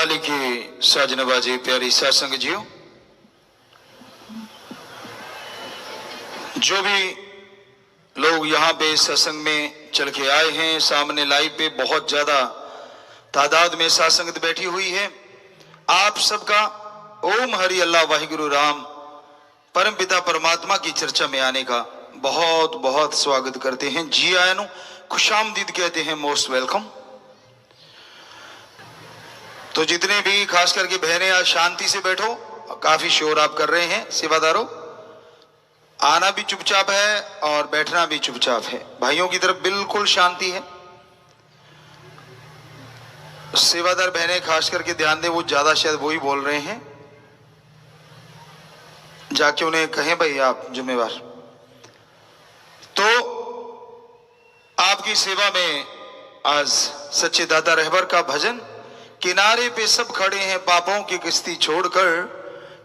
दिवाली की साजनबाजी प्यारी सत्संग जियो, जो भी लोग यहाँ पे सत्संग में चल के आए हैं, सामने लाइव पे बहुत ज्यादा तादाद में सत्संगत बैठी हुई है। आप सबका ओम हरि अल्लाह वाहिगुरु राम परम पिता परमात्मा की चर्चा में आने का बहुत बहुत स्वागत करते हैं। जी आया नु खुशामदीद कहते हैं, मोस्ट वेलकम। तो जितने भी खास करके बहनें आज शांति से बैठो, काफी शोर आप कर रहे हैं। सेवादारों, आना भी चुपचाप है और बैठना भी चुपचाप है। भाइयों की तरफ बिल्कुल शांति है। सेवादार बहनें खास करके ध्यान दें, वो ज्यादा शायद वही बोल रहे हैं, जाके उन्हें कहें भाई आप जिम्मेवार। तो आपकी सेवा में आज सच्चे दाता रहबर का भजन, किनारे पे सब खड़े हैं पापों की किश्ती छोड़कर,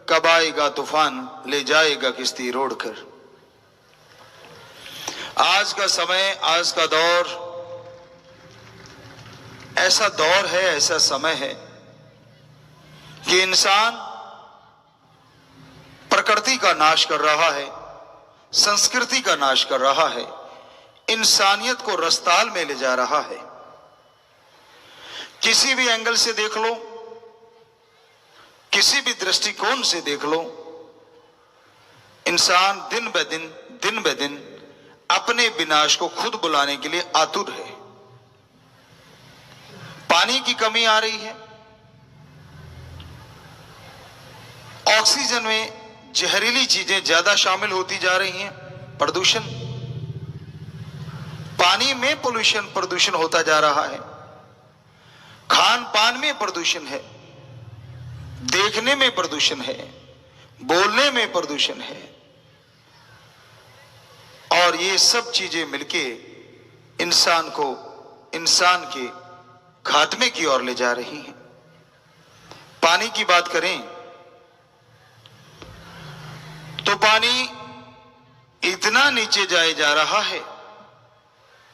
कब आएगा तूफान ले जाएगा किश्ती रोड़कर। आज का समय, आज का दौर ऐसा दौर है, ऐसा समय है कि इंसान प्रकृति का नाश कर रहा है, संस्कृति का नाश कर रहा है, इंसानियत को रस्ताल में ले जा रहा है। किसी भी एंगल से देख लो, किसी भी दृष्टिकोण से देख लो, इंसान दिन ब दिन अपने विनाश को खुद बुलाने के लिए आतुर है। पानी की कमी आ रही है, ऑक्सीजन में जहरीली चीजें ज्यादा शामिल होती जा रही हैं, प्रदूषण, पानी में पोल्यूशन प्रदूषण होता जा रहा है, खान पान में प्रदूषण है, देखने में प्रदूषण है, बोलने में प्रदूषण है, और ये सब चीजें मिलके इंसान को इंसान के खात्मे की ओर ले जा रही हैं। पानी की बात करें तो पानी इतना नीचे जाए जा रहा है,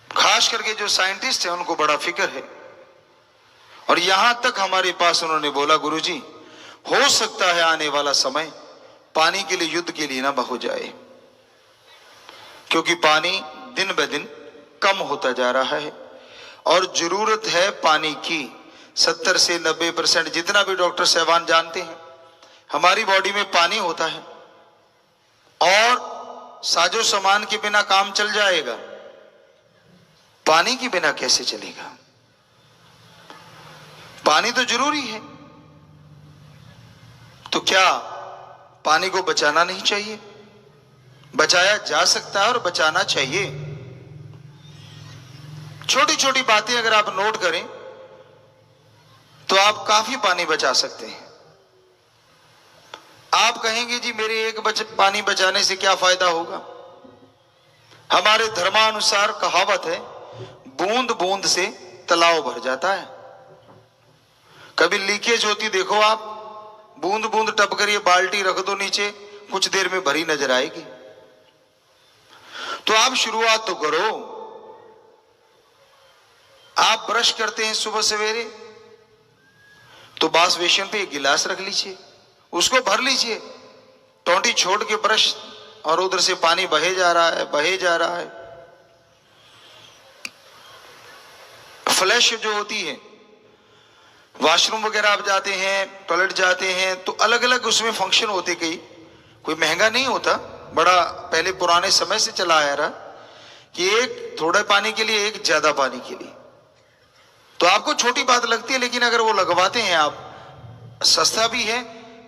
खास करके जो साइंटिस्ट हैं उनको बड़ा फिक्र है। और यहां तक हमारे पास उन्होंने बोला, गुरुजी हो सकता है आने वाला समय पानी के लिए युद्ध के लिए ना हो जाए, क्योंकि पानी दिन ब दिन कम होता जा रहा है और जरूरत है पानी की 70 से 90%, जितना भी डॉक्टर साहबान जानते हैं, हमारी बॉडी में पानी होता है। और साजो सामान के बिना काम चल जाएगा, पानी के बिना कैसे चलेगा? पानी तो जरूरी है। तो क्या पानी को बचाना नहीं चाहिए? बचाया जा सकता है और बचाना चाहिए। छोटी छोटी बातें अगर आप नोट करें तो आप काफी पानी बचा सकते हैं। आप कहेंगे जी मेरे एक पानी बचाने से क्या फायदा होगा? हमारे धर्मानुसार कहावत है, बूंद बूंद से तालाब भर जाता है। कभी लीकेज होती देखो आप, बूंद बूंद टप कर ये बाल्टी रख दो नीचे, कुछ देर में भरी नजर आएगी। तो आप शुरुआत तो करो। आप ब्रश करते हैं सुबह सवेरे, तो बास बेसिन पे एक गिलास रख लीजिए, उसको भर लीजिए, टोंटी छोड़ के ब्रश, और उधर से पानी बहे जा रहा है, बहे जा रहा है। फ्लैश जो होती है, वॉशरूम वगैरह आप जाते हैं, टॉयलेट जाते हैं, तो अलग अलग उसमें फंक्शन होते, कई कोई महंगा नहीं होता, बड़ा पहले पुराने समय से चला आ रहा कि एक थोड़े पानी के लिए, एक ज्यादा पानी के लिए। तो आपको छोटी बात लगती है, लेकिन अगर वो लगवाते हैं आप, सस्ता भी है।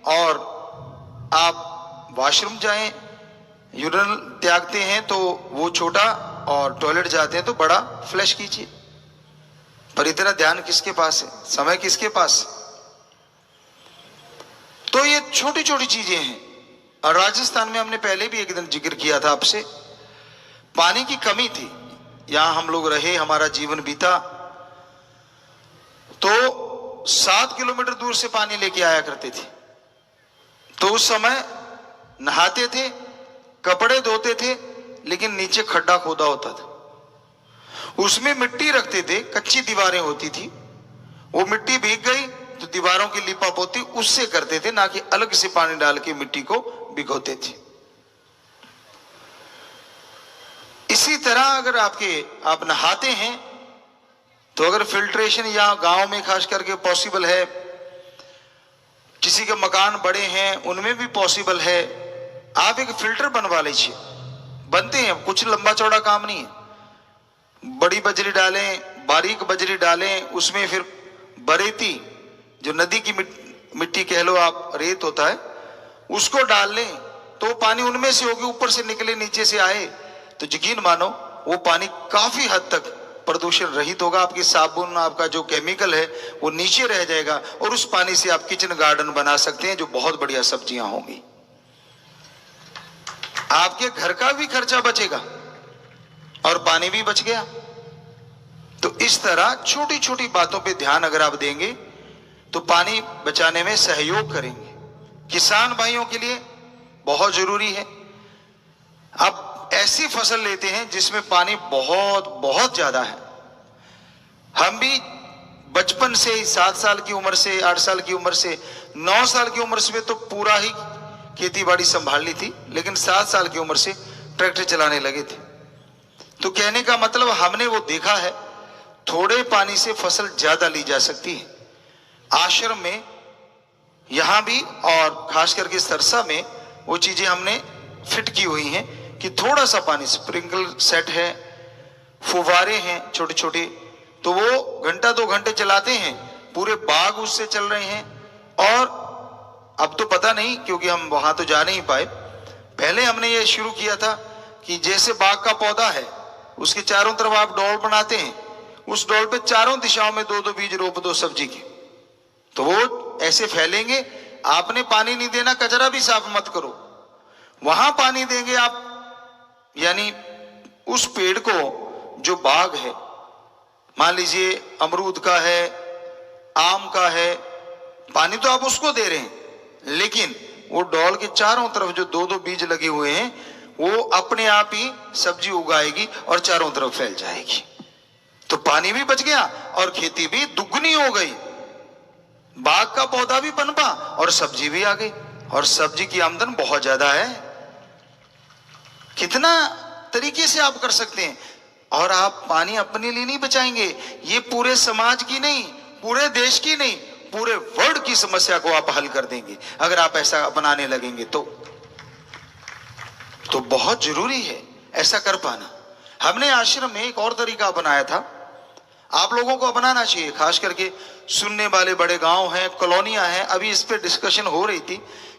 और आप वॉशरूम जाएं, यूरिन त्यागते हैं तो वो छोटा, और टॉयलेट जाते हैं तो बड़ा फ्लश कीजिए। पर इतना ध्यान किसके पास है, समय किसके पास? तो ये छोटी छोटी चीजें हैं। और राजस्थान में हमने पहले भी एक दिन जिक्र किया था आपसे, पानी की कमी थी। यहां हम लोग रहे, हमारा जीवन बीता, तो 7 किलोमीटर दूर से पानी लेके आया करते थे। तो उस समय नहाते थे, कपड़े धोते थे, लेकिन नीचे खड्डा खोदा होता था, उसमें मिट्टी रखते थे, कच्ची दीवारें होती थी, वो मिट्टी भीग गई जो दीवारों की लिपापोती उससे करते थे, ना कि अलग से पानी डाल के मिट्टी को भिगोते थे। इसी तरह अगर आप नहाते हैं तो अगर फिल्ट्रेशन या गांव में खास करके पॉसिबल है, किसी के मकान बड़े हैं उनमें भी पॉसिबल है, आप एक फिल्टर बनवा लीजिए। बनते हैं, कुछ लंबा चौड़ा काम नहीं है। बड़ी बजरी डालें, बारीक बजरी डालें, उसमें फिर बरेती जो नदी की मिट्टी कह लो आप, रेत होता है, उसको डाल लें तो पानी उनमें से होगी, ऊपर से निकले नीचे से आए तो यकीन मानो वो पानी काफी हद तक प्रदूषण रहित होगा। आपकी साबुन, आपका जो केमिकल है वो नीचे रह जाएगा और उस पानी से आप किचन गार्डन बना सकते हैं, जो बहुत बढ़िया सब्जियां होंगी। आपके घर का भी खर्चा बचेगा और पानी भी बच गया। तो इस तरह छोटी छोटी बातों पे ध्यान अगर आप देंगे तो पानी बचाने में सहयोग करेंगे। किसान भाइयों के लिए बहुत जरूरी है। आप ऐसी फसल लेते हैं जिसमें पानी बहुत बहुत ज्यादा है। हम भी बचपन से ही 7 साल की उम्र से, 8 साल की उम्र से, 9 साल की उम्र से तो पूरा ही खेती बाड़ी संभाल ली थी, लेकिन 7 साल की उम्र से ट्रैक्टर चलाने लगे थे। तो कहने का मतलब हमने वो देखा है, थोड़े पानी से फसल ज्यादा ली जा सकती है। आश्रम में यहां भी और खास करके सरसा में वो चीजें हमने फिट की हुई हैं कि थोड़ा सा पानी, स्प्रिंकल सेट है, फुवारे हैं छोटे छोटे, तो वो घंटा 2 घंटे चलाते हैं, पूरे बाग उससे चल रहे हैं। और अब तो पता नहीं क्योंकि हम वहां तो जा नहीं पाए। पहले हमने ये शुरू किया था कि जैसे बाग का पौधा है उसके चारों तरफ आप डोल बनाते हैं, उस डोल पे चारों दिशाओं में 2-2 बीज रोप दो सब्जी के, तो वो ऐसे फैलेंगे। आपने पानी नहीं देना, कचरा भी साफ मत करो, वहां पानी देंगे आप। यानी उस पेड़ को, जो बाग है, मान लीजिए अमरूद का है, आम का है, पानी तो आप उसको दे रहे हैं, लेकिन वो डोल के चारों तरफ जो 2-2 बीज लगे हुए हैं वो अपने आप ही सब्जी उगाएगी और चारों तरफ फैल जाएगी। तो पानी भी बच गया और खेती भी दुगनी हो गई, बाग का पौधा भी पनपा और सब्जी भी आ गई, और सब्जी की आमदन बहुत ज्यादा है। कितना तरीके से आप कर सकते हैं। और आप पानी अपने लिए नहीं बचाएंगे, ये पूरे समाज की नहीं, पूरे देश की नहीं, पूरे वर्ल्ड की समस्या को आप हल कर देंगे अगर आप ऐसा अपनाने लगेंगे तो बहुत जरूरी है ऐसा कर पाना। हमने आश्रम में एक और तरीका अपनाया था, आप लोगों को अपनाना चाहिए। खास करके सुनने वाले बड़े गांव हैं, कॉलोनियां हैं, अभी इस पे डिस्कशन हो रही थी,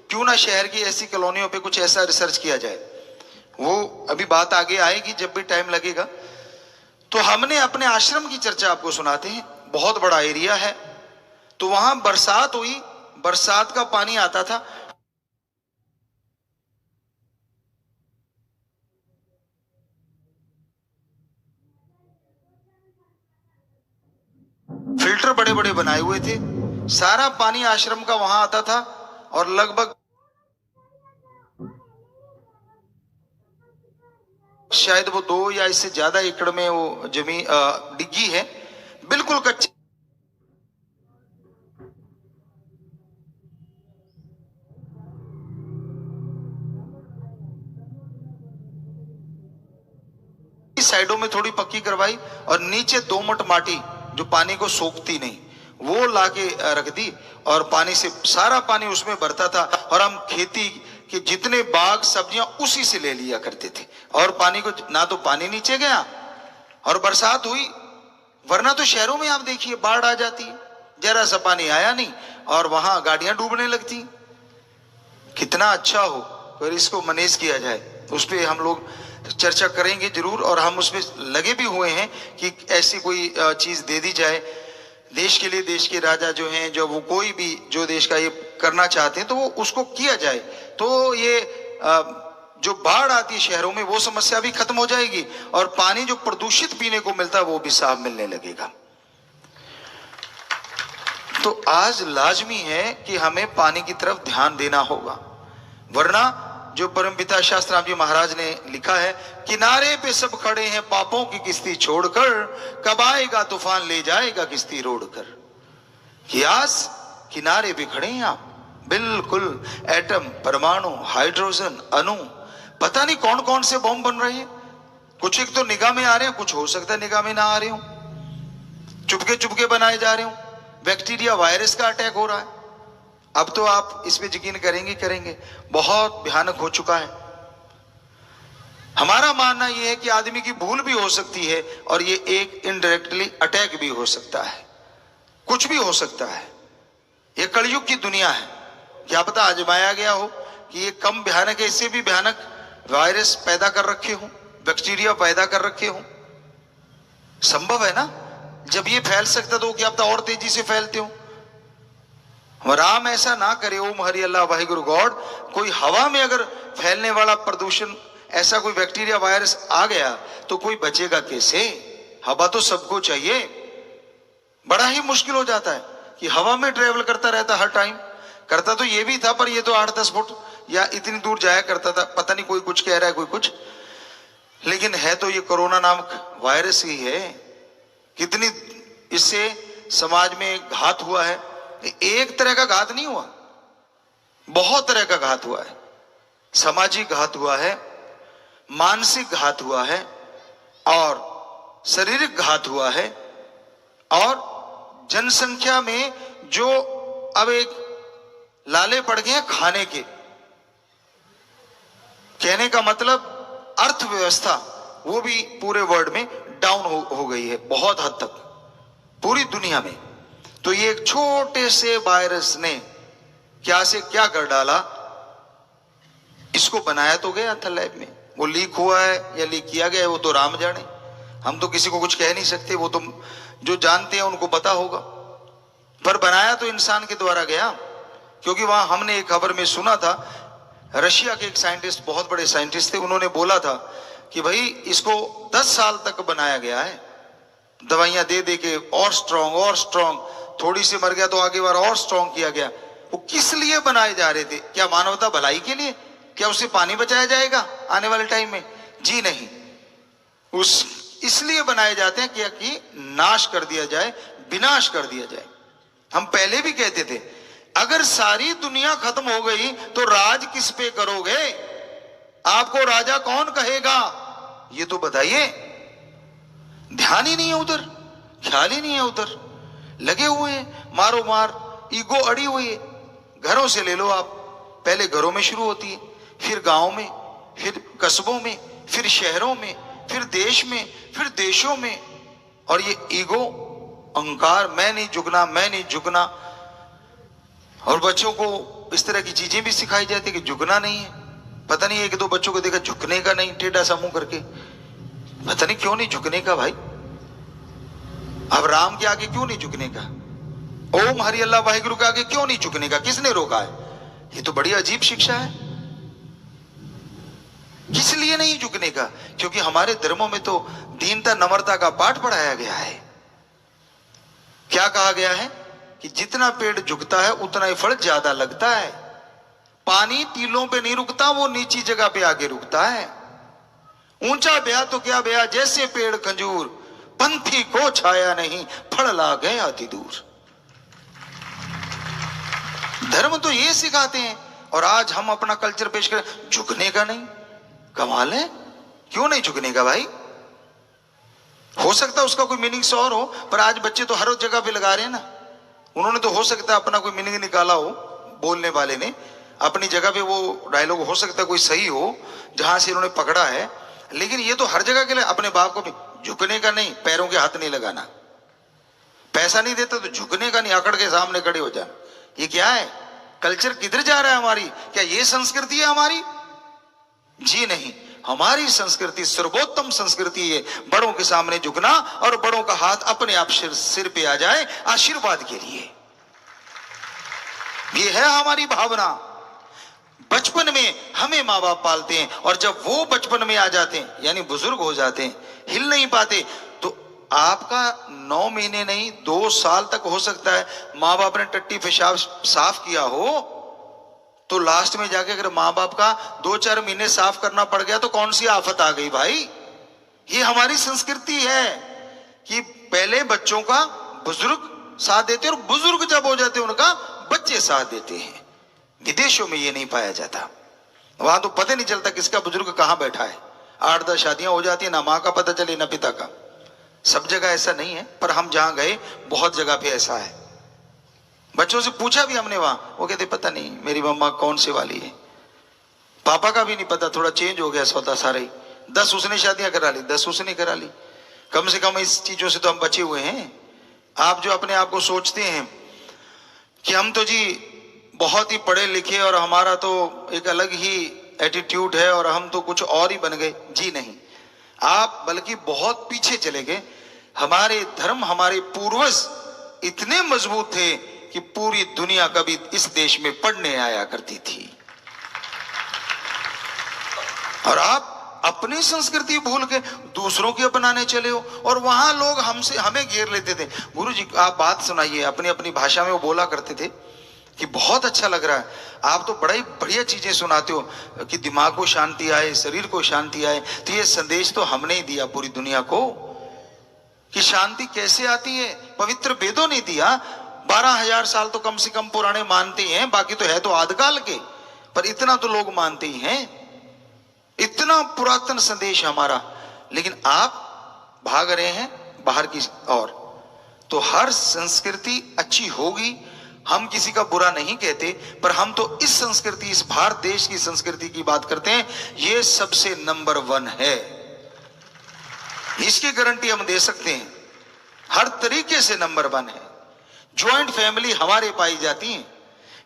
क्यों ना शहर की ऐसी कॉलोनियों पे कुछ ऐसा रिसर्च किया जाए। वो अभी बात आगे आएगी जब भी टाइम लगेगा। तो हमने अपने आश्रम की चर्चा आपको सुनाते हैं। बहुत बड़ा एरिया है, तो वहां बरसात हुई, बरसात का पानी आता था, फिल्टर बड़े बड़े बनाए हुए थे, सारा पानी आश्रम का वहां आता था। और लगभग शायद वो 2 या इससे ज्यादा एकड़ में वो जमीन डिग्गी है, बिल्कुल कच्ची। साइडों में थोड़ी पक्की करवाई और नीचे दोमट माटी जो पानी को सोखती नहीं, वो लाके रख दी और पानी से सारा पानी उसमें भरता था। और हम खेती के जितने बाग सब्जियां उसी से ले लिया करते थे, और पानी को ना तो पानी नीचे गया और बरसात हुई। वरना तो शहरों में आप देखिए बाढ़ आ जाती है, जरा सा पानी आया नहीं और वहां गाड़ियां डूबने लगती। कितना अच्छा हो अगर इसको मैनेज किया जाए, उस पर हम लोग चर्चा करेंगे जरूर। और हम उसमें लगे भी हुए हैं कि ऐसी कोई चीज दे दी जाए देश के लिए। देश के राजा जो हैं, जो वो कोई भी जो देश का ये करना चाहते हैं तो वो उसको किया जाए, तो ये जो बाढ़ आती है शहरों में वो समस्या भी खत्म हो जाएगी और पानी जो प्रदूषित पीने को मिलता है वो भी साफ मिलने लगेगा। तो आज लाजमी है कि हमें पानी की तरफ ध्यान देना होगा, वरना जो परमपिता शास्त्राम जी महाराज ने लिखा है, किनारे पे सब खड़े हैं पापों की किश्ती छोड़कर, कब आएगा तूफान ले जाएगा किश्ती रोड़कर। कि आज किनारे पे खड़े हैं आप, बिल्कुल एटम, परमाणु, हाइड्रोजन, अणु, पता नहीं कौन कौन से बॉम्ब बन रहे हैं। कुछ एक तो निगाह में आ रहे हैं, कुछ हो सकता है निगाह में ना आ रहे हो, चुपके चुपके बनाए जा रहे हो। बैक्टीरिया, वायरस का अटैक हो रहा है। अब तो आप इस पे यकीन करेंगे, बहुत भयानक हो चुका है। हमारा मानना यह है कि आदमी की भूल भी हो सकती है और ये एक इनडायरेक्टली अटैक भी हो सकता है, कुछ भी हो सकता है। ये कलयुग की दुनिया है, क्या पता आजमाया गया हो कि ये कम भयानक है, इससे भी भयानक वायरस पैदा कर रखे हो, बैक्टीरिया पैदा कर रखे हो। संभव है ना, जब ये फैल सकता तो क्या पता और तेजी से फैलते हो। राम ऐसा ना करे, ओम हरि अल्लाह वाहिगुरु गॉड। कोई हवा में अगर फैलने वाला प्रदूषण, ऐसा कोई बैक्टीरिया वायरस आ गया तो कोई बचेगा कैसे? हवा तो सबको चाहिए। बड़ा ही मुश्किल हो जाता है कि हवा में ट्रेवल करता रहता हर टाइम। करता तो ये भी था, पर ये तो 8-10 फुट या इतनी दूर जाया करता था। पता नहीं कोई कुछ कह रहा है, कोई कुछ, लेकिन है तो ये कोरोना नामक वायरस ही है। कितनी इससे समाज में घात हुआ है। एक तरह का घात नहीं हुआ, बहुत तरह का घात हुआ है। सामाजिक घात हुआ है, मानसिक घात हुआ है और शारीरिक घात हुआ है। और जनसंख्या में जो अब एक लाले पड़ गए हैं खाने के, कहने का मतलब अर्थव्यवस्था वो भी पूरे वर्ल्ड में डाउन हो गई है बहुत हद तक, पूरी दुनिया में। तो ये एक छोटे से वायरस ने क्या से क्या कर डाला। इसको बनाया तो गया था लैब में, वो लीक हुआ है या लीक किया गया है वो तो राम जाने। हम तो किसी को कुछ कह नहीं सकते, वो तो जो जानते हैं उनको पता होगा। पर बनाया तो इंसान के द्वारा गया, क्योंकि वहां हमने एक खबर में सुना था, रशिया के एक साइंटिस्ट, बहुत बड़े साइंटिस्ट थे, उन्होंने बोला था कि भाई इसको 10 साल तक बनाया गया है, दवाइयां दे दे के और स्ट्रॉन्ग, थोड़ी सी मर गया तो आगे बार और स्ट्रॉन्ग किया गया। वो किस लिए बनाए जा रहे थे? क्या मानवता भलाई के लिए? क्या उससे पानी बचाया जाएगा आने वाले टाइम में? जी नहीं, इसलिए बनाए जाते हैं कि नाश कर दिया जाए, विनाश कर दिया जाए। हम पहले भी कहते थे अगर सारी दुनिया खत्म हो गई तो राज किस पे करोगे? आपको राजा कौन कहेगा ये तो बताइए। ध्यान ही नहीं है उधर, ख्याल ही नहीं है उधर, लगे हुए हैं मारो मार, ईगो अड़ी हुई है। घरों से ले लो आप, पहले घरों में शुरू होती है, फिर गांव में, फिर कस्बों में, फिर शहरों में, फिर देश में, फिर देशों में। और ये ईगो, अहंकार, मैं नहीं झुकना, मैं नहीं झुकना। और बच्चों को इस तरह की चीजें भी सिखाई जाती है कि झुकना नहीं है। पता नहीं एक दो बच्चों को देखा झुकने का नहीं, टेढ़ा सा मुंह करके, पता नहीं क्यों नहीं झुकने का भाई। अब राम के आगे क्यों नहीं झुकने का? ओम हरि अल्लाह वाहिगुरु के आगे क्यों नहीं झुकने का? किसने रोका है? ये तो बड़ी अजीब शिक्षा है। किस लिए नहीं झुकने का? क्योंकि हमारे धर्मों में तो दीनता, नम्रता का पाठ पढ़ाया गया है। क्या कहा गया है कि जितना पेड़ झुकता है उतना ही फल ज्यादा लगता है। पानी टीलों पे नहीं रुकता, वो नीची जगह पे आगे रुकता है। ऊंचा ब्याह तो क्या ब्याह, जैसे पेड़ खजूर, पंथी को छाया नहीं, फल ला गए अति दूर। धर्म तो ये सिखाते हैं, और आज हम अपना कल्चर पेश करें झुकने का नहीं। कमाल है, क्यों नहीं झुकने का भाई? हो सकता है उसका कोई मीनिंग और हो, पर आज बच्चे तो हर जगह पे लगा रहे हैं ना। उन्होंने तो हो सकता है अपना कोई मीनिंग निकाला हो, बोलने वाले ने अपनी जगह पे वो डायलॉग हो सकता है कोई सही हो जहां से इन्होंने पकड़ा है, लेकिन ये तो हर जगह के लिए अपने बाप को भी झुकने का नहीं, पैरों के हाथ नहीं लगाना, पैसा नहीं देता तो झुकने का नहीं, आकड़ के सामने खड़े हो जाना। ये क्या है? कल्चर किधर जा रहा है हमारी? क्या ये संस्कृति है हमारी? जी नहीं, हमारी संस्कृति सर्वोत्तम संस्कृति है, बड़ों के सामने झुकना और बड़ों का हाथ अपने आप सिर पे आ जाए आशीर्वाद के लिए। ये है हमारी भावना। बचपन में हमें माँ बाप पालते हैं, और जब वो बचपन में आ जाते हैं यानी बुजुर्ग हो जाते हैं, हिल नहीं पाते, तो आपका 9 महीने नहीं 2 साल तक हो सकता है माँ बाप ने टट्टी पेशाब साफ किया हो, तो लास्ट में जाके अगर माँ बाप का 2-4 महीने साफ करना पड़ गया तो कौन सी आफत आ गई भाई? ये हमारी संस्कृति है कि पहले बच्चों का बुजुर्ग साथ देते और बुजुर्ग जब हो जाते उनका बच्चे साथ देते हैं। विदेशों में ये नहीं पाया जाता, वहां तो पता नहीं चलता किसका बुजुर्ग कहां बैठा है। 8-10 शादियां हो जाती है, ना माँ का पता चले ना पिता का। सब जगह ऐसा नहीं है, पर हम जहां गए बहुत जगह पे ऐसा है। बच्चों से पूछा भी हमने वहां, वो कहते पता नहीं मेरी मम्मा कौन से वाली है, पापा का भी नहीं पता, थोड़ा चेंज हो गया सौदा सारा ही। 10 उसने शादियां करा ली, 10 उसने करा ली। कम से कम इस चीजों से तो हम बचे हुए हैं। आप जो अपने आप को सोचते हैं कि हम तो जी बहुत ही पढ़े लिखे और हमारा तो एक अलग ही एटीट्यूड है और हम तो कुछ और ही बन गए, जी नहीं, आप बल्कि बहुत पीछे चले गए। हमारे धर्म, हमारे पूर्वज इतने मजबूत थे कि पूरी दुनिया कभी इस देश में पढ़ने आया करती थी। और आप अपनी संस्कृति भूल के दूसरों की अपनाने चले हो, और वहां लोग हमें घेर लेते थे। गुरु जी आप बात सुनाइए, अपनी अपनी भाषा में वो बोला करते थे कि बहुत अच्छा लग रहा है, आप तो बड़ा ही बढ़िया चीजें सुनाते हो कि दिमाग को शांति आए, शरीर को शांति आए। तो ये संदेश तो हमने ही दिया पूरी दुनिया को कि शांति कैसे आती है, पवित्र वेदों ने दिया। 12,000 साल तो कम से कम पुराने मानते हैं, बाकी तो है तो आदिकाल के, पर इतना तो लोग मानते ही हैं। इतना पुरातन संदेश हमारा, लेकिन आप भाग रहे हैं बाहर की ओर। तो हर संस्कृति अच्छी होगी, हम किसी का बुरा नहीं कहते, पर हम तो इस संस्कृति, इस भारत देश की संस्कृति की बात करते हैं। ये सबसे नंबर 1 है, इसकी गारंटी हम दे सकते हैं, हर तरीके से नंबर 1 है। ज्वाइंट फैमिली हमारे पाई जाती है,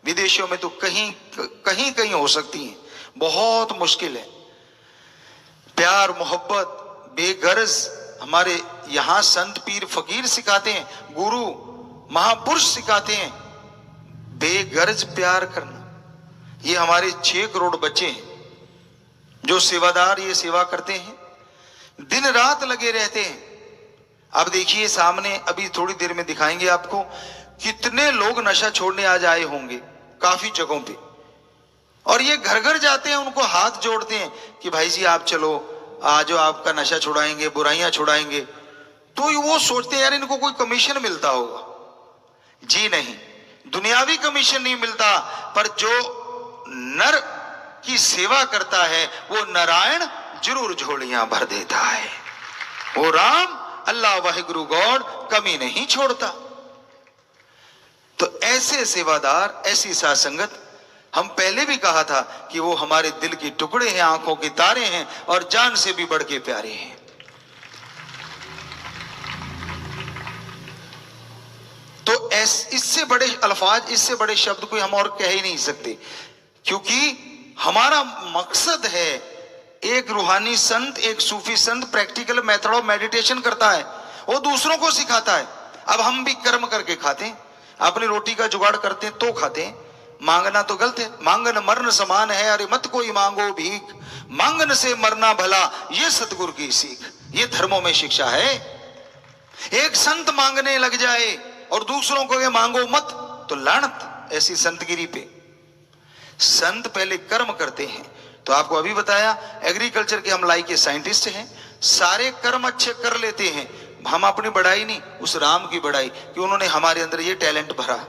विदेशों में तो कहीं कहीं कहीं हो सकती है, बहुत मुश्किल है। प्यार मोहब्बत बेगरज हमारे यहां संत पीर फकीर सिखाते हैं, गुरु महापुरुष सिखाते हैं बेगरज प्यार करना। ये हमारे 6 करोड़ बच्चे हैं जो सेवादार ये सेवा करते हैं, दिन रात लगे रहते हैं। अब देखिए सामने अभी थोड़ी देर में दिखाएंगे आपको, कितने लोग नशा छोड़ने आज आए होंगे काफी जगहों पे, और ये घर घर जाते हैं, उनको हाथ जोड़ते हैं कि भाई जी आप चलो, आज आपका नशा छुड़ाएंगे, बुराइयां छुड़ाएंगे। तो वो सोचते हैं यार इनको कोई कमीशन मिलता होगा, जी नहीं, दुनियावी कमीशन नहीं मिलता, पर जो नर की सेवा करता है वो नारायण जरूर झोलियां भर देता है। वो राम अल्लाह वाहिगुरु गॉड कमी नहीं छोड़ता। तो ऐसे सेवादार, ऐसी साथ संगत, हम पहले भी कहा था कि वो हमारे दिल के टुकड़े हैं, आंखों के तारे हैं और जान से भी बढ़ के प्यारे हैं। तो इससे बड़े अल्फाज, इससे बड़े शब्द कोई हम और कह ही नहीं सकते, क्योंकि हमारा मकसद है एक रूहानी संत, एक सूफी संत प्रैक्टिकल मेथड ऑफ मेडिटेशन करता है, वो दूसरों को सिखाता है। अब हम भी कर्म करके खाते हैं, अपनी रोटी का जुगाड़ करते हैं तो खाते हैं। मांगना तो गलत है, मांगन मरण समान है, अरे मत कोई मांगो भीख, मांगन से मरना भला, ये सतगुरु की सीख, ये धर्मों में शिक्षा है। एक संत मांगने लग जाए और दूसरों को ये मांगो मत, तो लानत ऐसी संतगिरी पे। संत पहले कर्म करते हैं। तो आपको अभी बताया एग्रीकल्चर के हम लाई के साइंटिस्ट हैं, सारे कर्म अच्छे कर लेते हैं। हम अपनी बढ़ाई नहीं, उस राम की बढ़ाई कि उन्होंने हमारे अंदर ये टैलेंट भरा,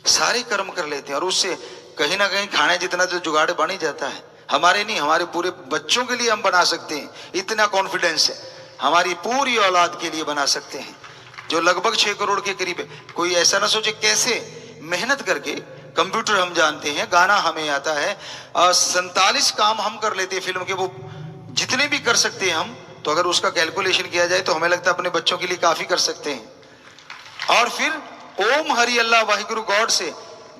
सारे कर्म कर लेते हैं और उससे कहीं ना कहीं खाने जितना तो जुगाड़ बन ही जाता है। हमारे नहीं, हमारे पूरे बच्चों के लिए हम बना सकते हैं, इतना कॉन्फिडेंस है, हमारी पूरी औलाद के लिए बना सकते हैं, जो लगभग 6 करोड़ के करीब है। कोई ऐसा ना सोचे कैसे मेहनत करके, कंप्यूटर हम जानते हैं, गाना हमें आता है, 47 काम हम कर लेते हैं फिल्म के, वो जितने भी कर सकते हैं हम, तो अगर उसका कैलकुलेशन किया जाए तो हमें लगता है अपने बच्चों के लिए काफी कर सकते हैं। और फिर ओम हरि अल्लाह वाहिगुरु गॉड से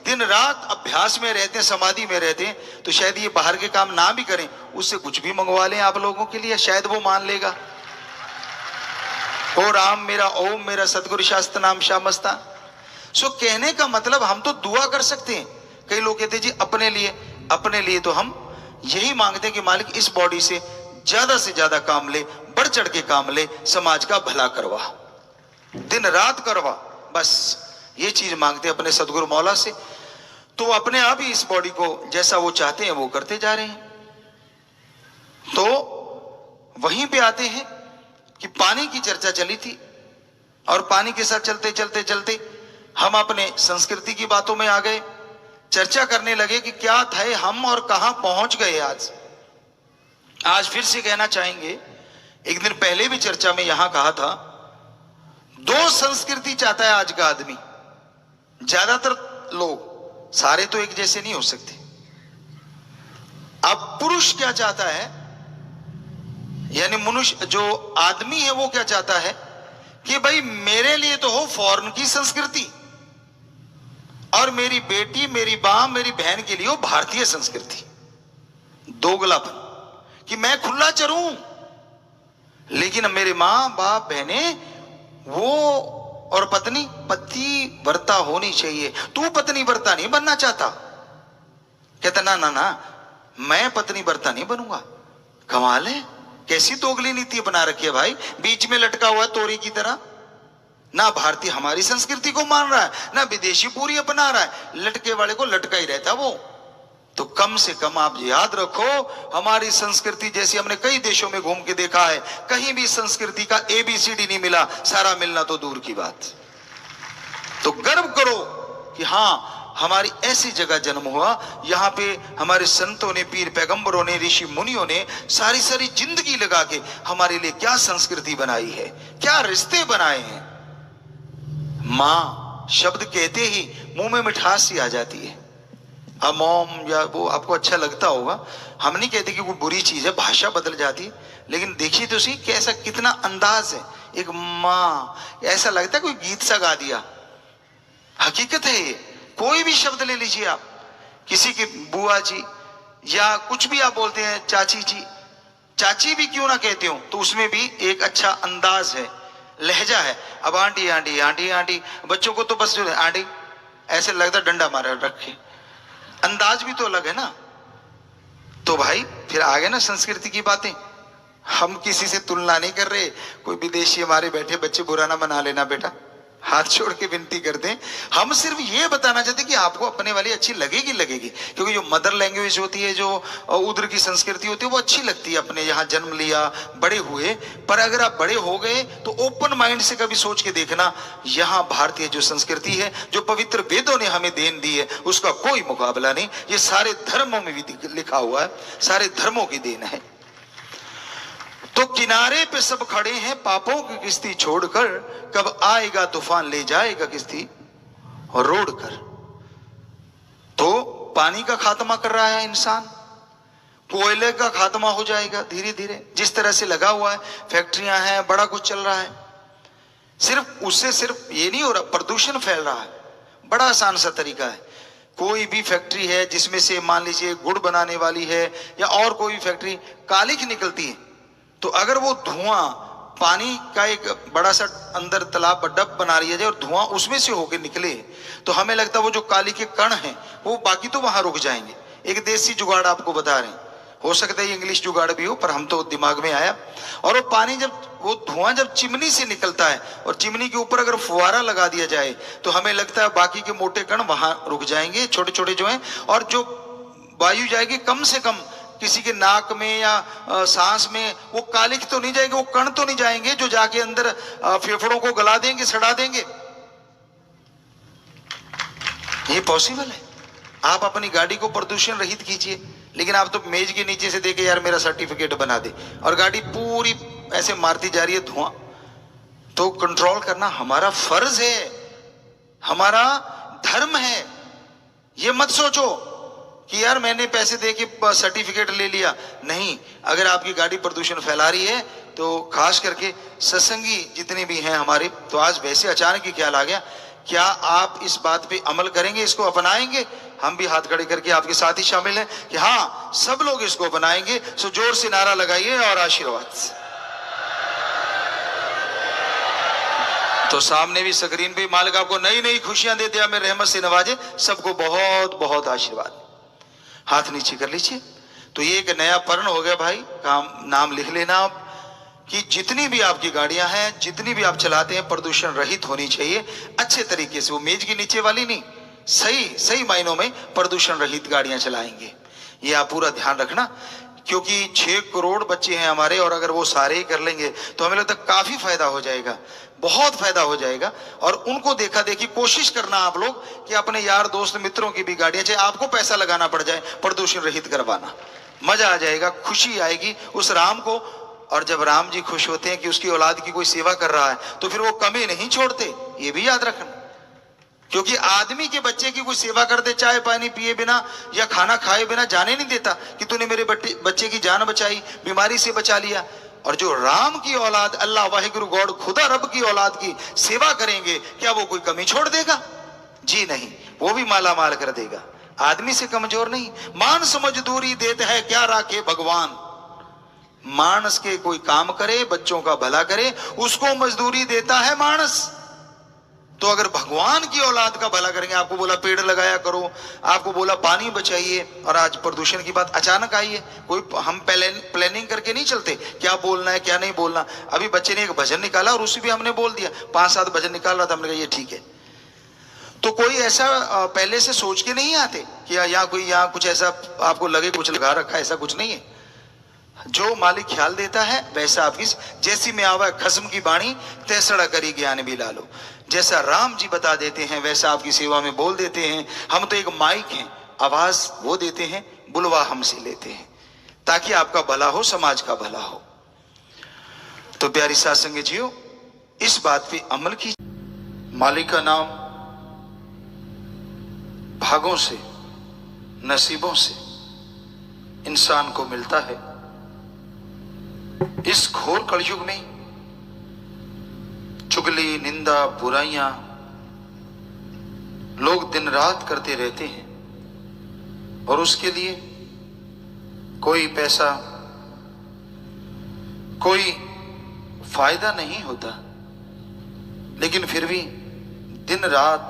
दिन रात अभ्यास में रहते हैं, समाधि में रहते हैं। तो शायद ये बाहर के काम ना भी करें, उससे कुछ भी मंगवा लें आप लोगों के लिए, शायद वो मान लेगा। ओ राम मेरा, ओम मेरा, सतगुरु शास्त्र नाम श्यामस्ता। सो कहने का मतलब हम तो दुआ कर सकते हैं। कई लोग कहते हैं जी अपने लिए तो हम यही मांगते हैं कि मालिक इस बॉडी से ज्यादा काम ले, बढ़ चढ़ के काम ले, समाज का भला करवा, दिन रात करवा, बस ये चीज मांगते हैं अपने सदगुरु मौला से। तो अपने आप ही इस बॉडी को जैसा वो चाहते हैं वो करते जा रहे हैं। तो वहीं पे आते हैं कि पानी की चर्चा चली थी, और पानी के साथ चलते चलते चलते हम अपने संस्कृति की बातों में आ गए, चर्चा करने लगे कि क्या थे हम और कहां पहुंच गए। आज फिर से कहना चाहेंगे, एक दिन पहले भी चर्चा में यहां कहा था, दो संस्कृति चाहता है आज का आदमी। ज्यादातर लोग, सारे तो एक जैसे नहीं हो सकते। अब पुरुष क्या चाहता है, यानी मनुष्य जो आदमी है वो क्या चाहता है कि भाई मेरे लिए तो हो फॉरेन की संस्कृति, और मेरी बेटी, मेरी मां, मेरी बहन के लिए हो भारतीय संस्कृति। दोगलापन कि मैं खुला चरूं, लेकिन मेरे मां बाप बहने वो, और पत्नी पति वर्ता होनी चाहिए। तू पत्नी वर्ता नहीं बनना चाहता। कहता ना ना ना, मैं पत्नी वर्ता नहीं बनूंगा। कमाल है, कैसी दोगली नीति बना रखी है भाई, बीच में लटका हुआ है तोरी की तरह। ना भारतीय हमारी संस्कृति को मान रहा है, ना विदेशी पूरी अपना रहा है, लटके वाले को लटका ही रहता वो। तो कम से कम आप याद रखो, हमारी संस्कृति जैसी हमने कई देशों में घूम के देखा है, कहीं भी संस्कृति का ABCD नहीं मिला, सारा मिलना तो दूर की बात। तो गर्व करो कि हां हमारी ऐसी जगह जन्म हुआ, यहां पे हमारे संतों ने, पीर पैगंबरों ने, ऋषि मुनियों ने सारी सारी जिंदगी लगा के हमारे लिए क्या संस्कृति बनाई है, क्या रिश्ते बनाए हैं। मां शब्द कहते ही मुंह में मिठास सी आ जाती है। अब मॉम या वो आपको अच्छा लगता होगा, हम नहीं कहते कि कोई बुरी चीज है, भाषा बदल जाती है, लेकिन देखिए तो सही कैसा कितना अंदाज है। एक माँ, ऐसा लगता है कोई गीत सा गा दिया। हकीकत है ये। कोई भी शब्द ले लीजिए आप, किसी की बुआ जी या कुछ भी आप बोलते हैं, चाची जी, चाची भी क्यों ना कहते हो, तो उसमें भी एक अच्छा अंदाज है, लहजा है। अब आंटी आंटी आंटी आंटी, बच्चों को तो बस जो आंटी ऐसे लगता डंडा मारे रखे, अंदाज भी तो अलग है ना। तो भाई फिर आ गए ना संस्कृति की बातें। हम किसी से तुलना नहीं कर रहे, कोई विदेशी हमारे बैठे बच्चे बुरा ना मना लेना बेटा, हाथ छोड़ के विनती करते हैं। हम सिर्फ ये बताना चाहते कि आपको अपने वाली अच्छी लगेगी लगेगी, क्योंकि जो मदर लैंग्वेज होती है, जो उधर की संस्कृति होती है, वो अच्छी लगती है। अपने यहाँ जन्म लिया, बड़े हुए, पर अगर आप बड़े हो गए तो ओपन माइंड से कभी सोच के देखना, यहाँ भारतीय जो संस्कृति है, जो पवित्र वेदों ने हमें देन दी है, उसका कोई मुकाबला नहीं। ये सारे धर्मों में भी लिखा हुआ है, सारे धर्मों की देन है। तो किनारे पे सब खड़े हैं पापों की किश्ती छोड़कर, कब आएगा तूफान ले जाएगा किश्ती और रोड कर। तो पानी का खात्मा कर रहा है इंसान, कोयले का खात्मा हो जाएगा धीरे धीरे, जिस तरह से लगा हुआ है, फैक्ट्रियां हैं, बड़ा कुछ चल रहा है। सिर्फ उससे सिर्फ ये नहीं हो रहा, प्रदूषण फैल रहा है। बड़ा आसान सा तरीका है, कोई भी फैक्ट्री है जिसमें से मान लीजिए गुड़ बनाने वाली है या और कोई फैक्ट्री, कालिख निकलती है, तो अगर वो धुआं पानी का एक बड़ा सा अंदर तालाब डब बना रही है और धुआं उसमें से होकर निकले, तो हमें लगता है वो जो काली के कण हैं वो बाकी तो वहां रुक जाएंगे। एक देसी जुगाड़ आपको बता रहे हैं, हो सकता है इंग्लिश जुगाड़ भी हो, पर हम तो दिमाग में आया। और वो पानी जब, वो धुआं जब चिमनी से निकलता है और चिमनी के ऊपर अगर फुवारा लगा दिया जाए, तो हमें लगता है बाकी के मोटे कण वहां रुक जाएंगे, छोटे छोटे जो हैं, और जो वायु जाएगी कम से कम किसी के नाक में या सांस में, वो कालिख तो नहीं जाएंगे, वो कण तो नहीं जाएंगे जो जाके अंदर फेफड़ों को गला देंगे, सड़ा देंगे। ये पॉसिबल है। आप अपनी गाड़ी को प्रदूषण रहित कीजिए, लेकिन आप तो मेज के नीचे से देखे यार मेरा सर्टिफिकेट बना दे, और गाड़ी पूरी ऐसे मारती जा रही है धुआं। तो कंट्रोल करना हमारा फर्ज है, हमारा धर्म है। ये मत सोचो कि यार मैंने पैसे दे के सर्टिफिकेट ले लिया। नहीं, अगर आपकी गाड़ी प्रदूषण फैला रही है तो खास करके सत्संगी जितने भी हैं हमारे, तो आज वैसे अचानक ही ख्याल आ गया, क्या आप इस बात पे अमल करेंगे, इसको अपनाएंगे? हम भी हाथ खड़े करके आपके साथ ही शामिल हैं कि हाँ सब लोग इसको अपनाएंगे। सो जोर से नारा लगाइए और आशीर्वाद। तो सामने भी स्क्रीन पे मालिक आपको नई नई खुशियां दे दिया, मेरे रहमत से नवाजे। सबको बहुत बहुत आशीर्वाद। हाथ नीचे कर लीजिए। तो ये एक नया पर्ण हो गया भाई, काम नाम लिख लेना आप कि जितनी भी आपकी गाड़ियां हैं, जितनी भी आप चलाते हैं, प्रदूषण रहित होनी चाहिए अच्छे तरीके से। वो मेज के नीचे वाली नहीं, सही सही मायनों में प्रदूषण रहित गाड़ियां चलाएंगे। ये आप पूरा ध्यान रखना क्योंकि 6 करोड़ बच्चे हैं हमारे, और अगर वो सारे ही कर लेंगे तो हमें लगता है काफी फायदा हो जाएगा, बहुत फायदा हो जाएगा। और उनको देखा देखी कोशिश करना आप लोग कि अपने यार दोस्त मित्रों की भी गाड़ियां, चाहे आपको पैसा लगाना पड़ जाए, प्रदूषण रहित करवाना। मजा आ जाएगा, खुशी आएगी उस राम को। और जब राम जी खुश होते हैं कि उसकी औलाद की कोई सेवा कर रहा है, तो फिर वो कमी नहीं छोड़ते, ये भी याद रखना। क्योंकि आदमी के बच्चे की कोई सेवा कर दे, चाय पानी पिए बिना या खाना खाए बिना जाने नहीं देता कि तूने मेरे बच्चे की जान बचाई, बीमारी से बचा लिया। और जो राम की औलाद, अल्लाह वाहिगुरु गॉड खुदा रब की औलाद की सेवा करेंगे, क्या वो कोई कमी छोड़ देगा? जी नहीं, वो भी माला माल कर देगा, आदमी से कमजोर नहीं। मानस मजदूरी देते है क्या राखे भगवान। मानस के कोई काम करे, बच्चों का भला करे, उसको मजदूरी देता है मानस। तो अगर भगवान की औलाद का भला करेंगे, आपको बोला पेड़ लगाया करो, आपको बोला पानी बचाइए, और आज प्रदूषण की बात अचानक आई है। कोई हम प्लानिंग करके नहीं चलते क्या बोलना है क्या नहीं बोलना। अभी बच्चे ने एक भजन निकाला और उसी भी हमने बोल दिया, 5-7 भजन निकाल रहा था, हमने कहा ये ठीक है। तो कोई ऐसा पहले से सोच के नहीं आते कि यहाँ कोई यहाँ कुछ ऐसा आपको लगे कुछ लगा रखा है, ऐसा कुछ नहीं है। जो मालिक ख्याल देता है वैसा आपकी, जैसी में आवा खस्म की बाणी तैसड़ा करी ज्ञान भी लालो। जैसा राम जी बता देते हैं वैसा आपकी सेवा में बोल देते हैं। हम तो एक माइक हैं, आवाज वो देते हैं, बुलवा हमसे लेते हैं, ताकि आपका भला हो, समाज का भला हो। तो प्यारी साथ संग जियो, इस बात पे अमल की। मालिक का नाम भागों से, नसीबों से इंसान को मिलता है। इस घोर कलयुग में चुगली, निंदा, बुराइयां लोग दिन रात करते रहते हैं, और उसके लिए कोई पैसा, कोई फायदा नहीं होता। लेकिन फिर भी दिन रात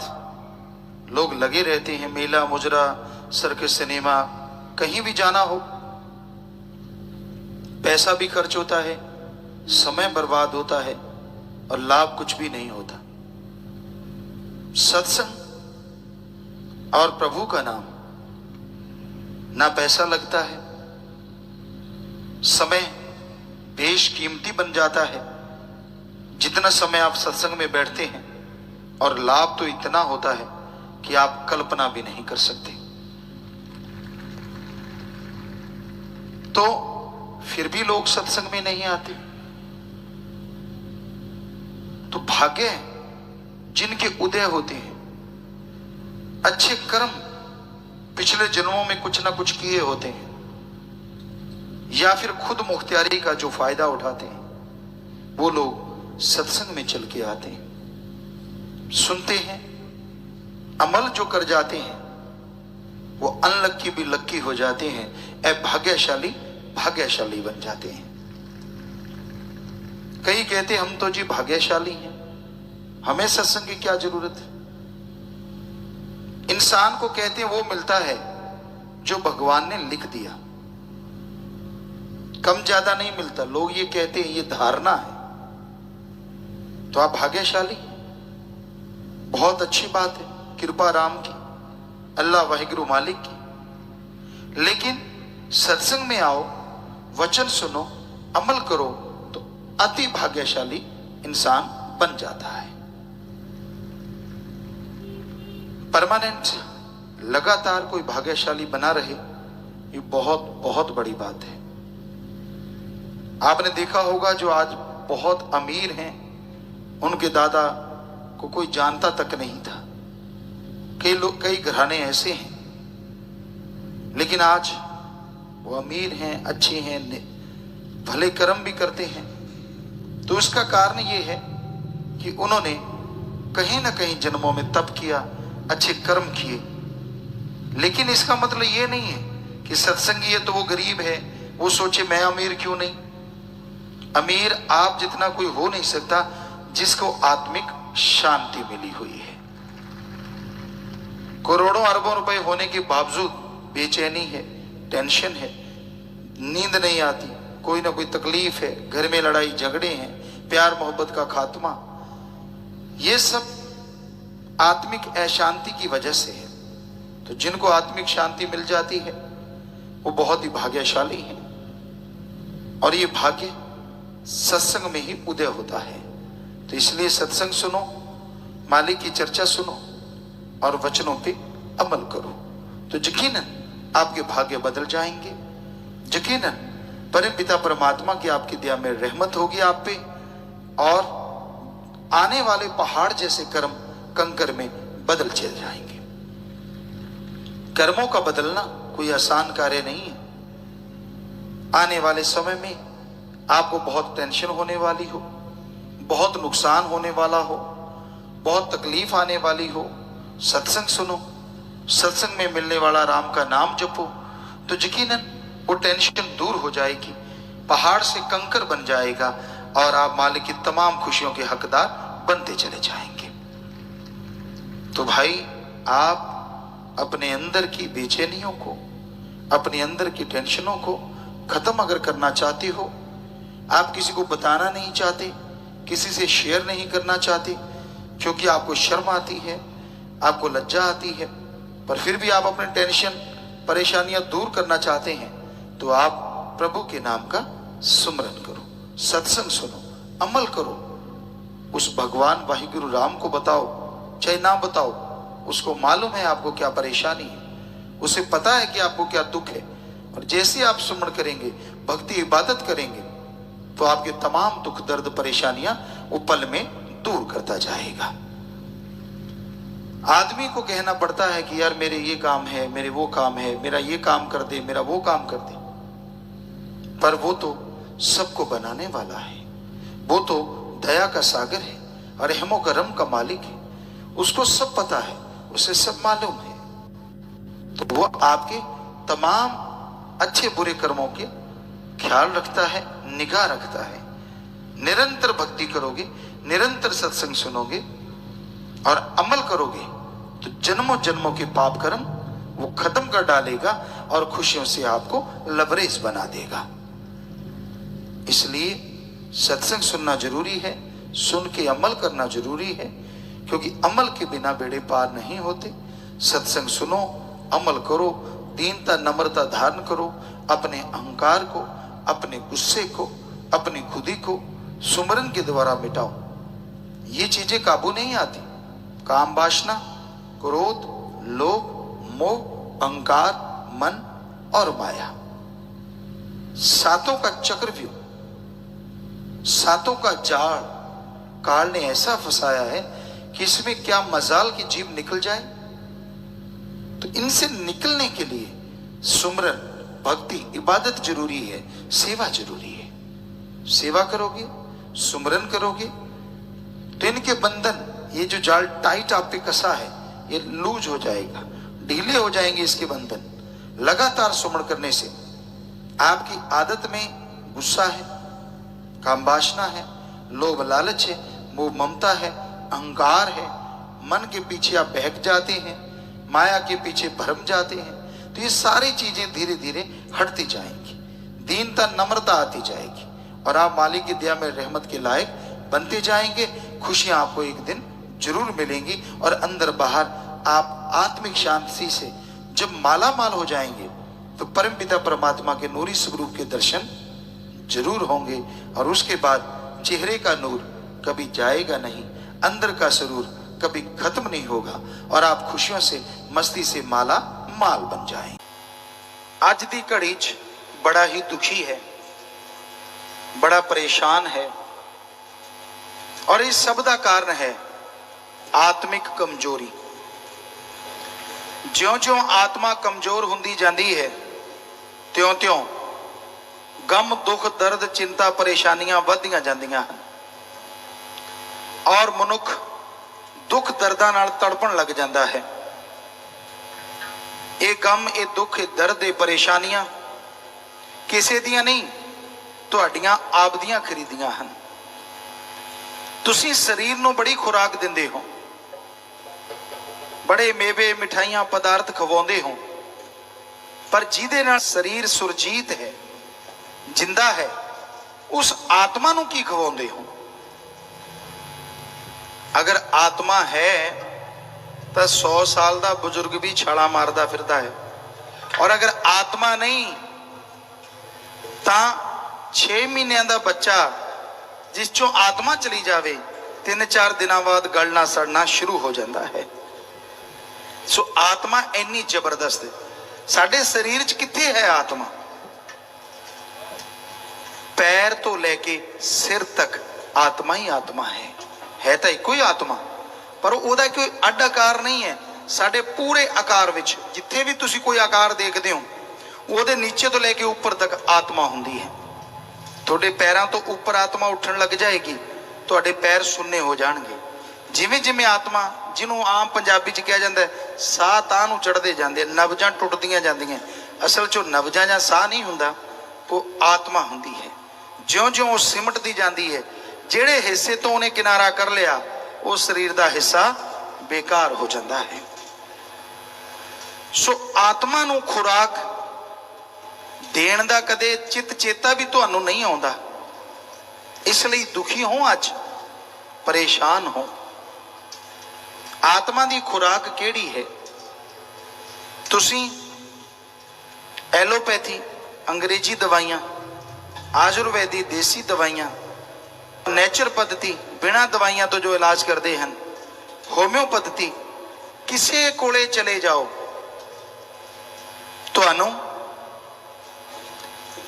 लोग लगे रहते हैं। मेला, मुजरा, सर्कस, सिनेमा, कहीं भी जाना हो, पैसा भी खर्च होता है, समय बर्बाद होता है, और लाभ कुछ भी नहीं होता। सत्संग और प्रभु का नाम, ना पैसा लगता है, समय बेशकीमती बन जाता है। जितना समय आप सत्संग में बैठते हैं, और लाभ तो इतना होता है कि आप कल्पना भी नहीं कर सकते। तो फिर भी लोग सत्संग में नहीं आते। तो भाग्य है जिनके उदय होते हैं, अच्छे कर्म पिछले जन्मों में कुछ ना कुछ किए होते हैं, या फिर खुद मुख्तियारी का जो फायदा उठाते हैं, वो लोग सत्संग में चल के आते हैं, सुनते हैं, अमल जो कर जाते हैं वो अनलक्की भी लक्की हो जाते हैं, भाग्यशाली भाग्यशाली बन जाते हैं। कई कहते हम तो जी भाग्यशाली हैं, हमें सत्संग की क्या जरूरत है। इंसान को कहते हैं वो मिलता है जो भगवान ने लिख दिया, कम ज्यादा नहीं मिलता। लोग ये कहते हैं, ये धारणा है। तो आप भाग्यशाली, बहुत अच्छी बात है, कृपा राम की, अल्लाह वाहिगुरु मालिक की। लेकिन सत्संग में आओ, वचन सुनो, अमल करो, तो अति भाग्यशाली इंसान बन जाता है। परमानेंट लगातार कोई भाग्यशाली बना रहे, ये बहुत बहुत बड़ी बात है। आपने देखा होगा जो आज बहुत अमीर हैं, उनके दादा को कोई जानता तक नहीं था। कई लोग, कई घराने ऐसे हैं, लेकिन आज वो अमीर हैं, अच्छे हैं, भले कर्म भी करते हैं। तो उसका कारण ये है कि उन्होंने कहीं ना कहीं जन्मों में तप किया, अच्छे कर्म किए। लेकिन इसका मतलब ये नहीं है कि सत्संगी है तो वो गरीब है, वो सोचे मैं अमीर क्यों नहीं। अमीर आप जितना कोई हो नहीं सकता जिसको आत्मिक शांति मिली हुई है। करोड़ों अरबों रुपए होने के बावजूद बेचैनी है, टेंशन है, नींद नहीं आती, कोई ना कोई तकलीफ है, घर में लड़ाई झगड़े हैं, प्यार मोहब्बत का खात्मा, ये सब आत्मिक अशांति की वजह से है। तो जिनको आत्मिक शांति मिल जाती है वो बहुत ही भाग्यशाली हैं। और ये भाग्य सत्संग में ही उदय होता है। तो इसलिए सत्संग सुनो, मालिक की चर्चा सुनो और वचनों पे अमल करो, तो यकीनन आपके भाग्य बदल जाएंगे। यकीनन परम पिता परमात्मा की आपकी दया में रहमत होगी आप पे, और आने वाले पहाड़ जैसे कर्म कंकर में बदल चल जाएंगे। कर्मों का बदलना कोई आसान कार्य नहीं है। आने वाले समय में आपको बहुत टेंशन होने वाली हो, बहुत नुकसान होने वाला हो, बहुत तकलीफ आने वाली हो, सत्संग सुनो, सत्संग में मिलने वाला राम का नाम जपो, तो यकीनन वो टेंशन दूर हो जाएगी, पहाड़ से कंकर बन जाएगा और आप मालिक की तमाम खुशियों के हकदार बनते चले जाएंगे। तो भाई, आप अपने अंदर की बेचैनियों को, अपने अंदर की टेंशनों को खत्म अगर करना चाहते हो, आप किसी को बताना नहीं चाहते, किसी से शेयर नहीं करना चाहते क्योंकि आपको शर्म आती है, आपको लज्जा आती है, पर फिर भी आप अपने टेंशन परेशानियां दूर करना चाहते हैं, तो आप प्रभु के नाम का सुमरन करो, सत्संग सुनो, अमल करो, उस भगवान वाहिगुरु राम को बताओ, चाहे ना बताओ, उसको मालूम है आपको क्या परेशानी है, उसे पता है कि आपको क्या दुख है, और जैसे आप सुमरण करेंगे, भक्ति इबादत करेंगे, तो आपके तमाम दुख दर्द परेशानियां वो पल में दूर करता जाएगा। आदमी को कहना पड़ता है कि यार मेरे ये काम है, मेरे वो काम है, मेरा ये काम कर दे, मेरा वो काम कर दे, पर वो तो सबको बनाने वाला है, वो तो दया का सागर है और रहमो करम का मालिक है, उसको सब पता है, उसे सब मालूम है, तो वो आपके तमाम अच्छे बुरे कर्मों के ख्याल रखता है, निगाह रखता है। निरंतर भक्ति करोगे, निरंतर सत्संग सुनोगे और अमल करोगे, तो जन्मों जन्मों के पाप कर्म वो खत्म कर डालेगा और खुशियों से आपको लबरेज बना देगा। इसलिए सत्संग सुनना जरूरी है, सुन के अमल करना जरूरी है, क्योंकि अमल के बिना बेड़े पार नहीं होते। सत्संग सुनो, अमल करो, दीनता नम्रता धारण करो, अपने अहंकार को, अपने गुस्से को, अपनी खुदी को सुमरन के द्वारा मिटाओ। ये चीजें काबू नहीं आती, काम वासना, क्रोध, लोभ, मोह, अहंकार, मन और माया, सातों का चक्रव्यूह, सातों का जाल काल ने ऐसा फंसाया है कि इसमें क्या मजाल की जीभ निकल जाए। तो इनसे निकलने के लिए सुमरन, भक्ति, इबादत जरूरी है, सेवा जरूरी है। सेवा करोगे, सुमरन करोगे, तो इनके बंधन, ये जो जाल टाइट आप पे कसा है, ये लूज हो जाएगा, ढीले हो जाएंगे इसके बंधन। लगातार सुमरण करने से आपकी आदत में गुस्सा है, काम वासना है, लोभ लालच है, मोह ममता है, अहंकार है, मन के पीछे आप बहक जाते हैं, माया के पीछे भरम जाते हैं, तो ये सारी चीजें धीरे धीरे हटती जाएंगी, दीनता नम्रता आती जाएगी और आप मालिक की दया में रहमत के लायक बनते जाएंगे। खुशियां आपको एक दिन जरूर मिलेंगी और अंदर बाहर आप आत्मिक शांति से जब माला माल हो जाएंगे, तो परम पिता परमात्मा के नूरी स्वरूप के दर्शन जरूर होंगे, और उसके बाद चेहरे का नूर कभी जाएगा नहीं, अंदर का सुरूर कभी खत्म नहीं होगा और आप खुशियों से, मस्ती से माला माल बन जाएं। आज दी घड़ी च बड़ा ही दुखी है, बड़ा परेशान है, और इस सब का कारण है आत्मिक कमजोरी। ज्यों-ज्यों आत्मा कमजोर हुंदी जाती है, त्यों-त्यों गम, दुख, दर्द, चिंता, परेशानियां वधदियां जांदियां हन और मनुख दुख दर्दां नाल तड़पण लग जाता है। ये गम, ये दुख, ये दर्द, ये परेशानियां किसी दियां नहीं, तुहाडियां आपदियां खरीदियां हन। तुसीं शरीर नूं बड़ी खुराक दिंदे हो, बड़े मेवे, मिठाइयां, पदार्थ खवाउंदे हो, पर जिहदे नाल शरीर सुरजीत है, जिंदा है, उस आत्मा नूं की खवाउंदे हो। अगर आत्मा है तो 100 साल का बुजुर्ग भी छाला मारदा फिरदा है, और अगर आत्मा नहीं तो 6 ਮਹੀਨਿਆਂ ਦਾ ਬੱਚਾ ਜਿਸ ਚੋਂ ਆਤਮਾ ਚਲੀ ਜਾਵੇ 3-4 ਦਿਨਾਂ ਬਾਅਦ ਗਲਣਾ ਸੜਨਾ ਸ਼ੁਰੂ ਹੋ ਜਾਂਦਾ ਹੈ। ਸੋ ਆਤਮਾ ਇੰਨੀ ਜ਼ਬਰਦਸਤ ਹੈ। ਸਾਡੇ ਸਰੀਰ 'ਚ ਕਿੱਥੇ ਹੈ ਆਤਮਾ? ਪੈਰ ਤੋਂ ਲੈ ਕੇ ਸਿਰ ਤੱਕ ਆਤਮਾ ਹੀ ਆਤਮਾ ਹੈ ਤਾਂ ਇੱਕੋ ਹੀ ਆਤਮਾ, ਪਰ ਉਹਦਾ ਕੋਈ ਅੱਡ ਆਕਾਰ ਨਹੀਂ ਹੈ। ਸਾਡੇ ਪੂਰੇ ਆਕਾਰ ਵਿੱਚ ਜਿੱਥੇ ਵੀ ਤੁਸੀਂ ਕੋਈ ਆਕਾਰ ਦੇਖਦੇ ਹੋ ਉਹਦੇ ਨੀਚੇ ਤੋਂ ਲੈ ਕੇ ਉੱਪਰ ਤੱਕ ਆਤਮਾ ਹੁੰਦੀ ਹੈ। ਤੁਹਾਡੇ ਪੈਰਾਂ ਤੋਂ ਉੱਪਰ ਆਤਮਾ ਉੱਠਣ ਲੱਗ ਜਾਏਗੀ, ਤੁਹਾਡੇ ਪੈਰ ਸੁੰਨੇ ਹੋ ਜਾਣਗੇ। ਜਿਵੇਂ ਜਿਵੇਂ ਆਤਮਾ, ਜਿਹਨੂੰ ਆਮ ਪੰਜਾਬੀ 'ਚ ਕਿਹਾ ਜਾਂਦਾ ਸਾਹ ਤਾਂ ਨੂੰ ਚੜ੍ਹਦੇ ਜਾਂਦੇ, ਨਬਜ਼ਾਂ ਟੁੱਟਦੀਆਂ ਜਾਂਦੀਆਂ, ਅਸਲ 'ਚੋਂ ਨਬਜ਼ਾਂ ਜਾਂ ਸਾਹ ਨਹੀਂ ਹੁੰਦਾ, ਉਹ ਆਤਮਾ ਹੁੰਦੀ ਹੈ। ਜਿਉਂ-ਜਿਉਂ ਉਹ ਸਿਮਟਦੀ ਜਾਂਦੀ ਹੈ, ਜਿਹੜੇ ਹਿੱਸੇ ਤੋਂ ਉਹਨੇ ਕਿਨਾਰਾ ਕਰ ਲਿਆ ਉਹ ਸਰੀਰ ਦਾ ਹਿੱਸਾ ਬੇਕਾਰ ਹੋ ਜਾਂਦਾ ਹੈ। ਸੋ ਆਤਮਾ ਨੂੰ ਖੁਰਾਕ ਦੇਣ ਦਾ ਕਦੇ ਚਿੱਤ ਚੇਤਾ ਵੀ ਤੁਹਾਨੂੰ ਨਹੀਂ ਆਉਂਦਾ, ਇਸ ਲਈ ਦੁਖੀ ਹੋ, ਅੱਜ ਪਰੇਸ਼ਾਨ ਹੋ। ਆਤਮਾ ਦੀ ਖੁਰਾਕ ਕਿਹੜੀ ਹੈ? ਤੁਸੀਂ ਐਲੋਪੈਥੀ ਅੰਗਰੇਜ਼ੀ ਦਵਾਈਆਂ, ਆਯੁਰਵੈਦੀ ਦੇਸੀ ਦਵਾਈਆਂ, ਨੇਚਰ ਪद्धति ਬਿਨਾਂ ਦਵਾਈਆਂ ਤੋਂ ਜੋ ਇਲਾਜ ਕਰਦੇ ਹਨ, ਹੋਮਿਓਪੈਥੀ, ਕਿਸੇ ਕੋਲੇ ਚਲੇ ਜਾਓ ਤੁਹਾਨੂੰ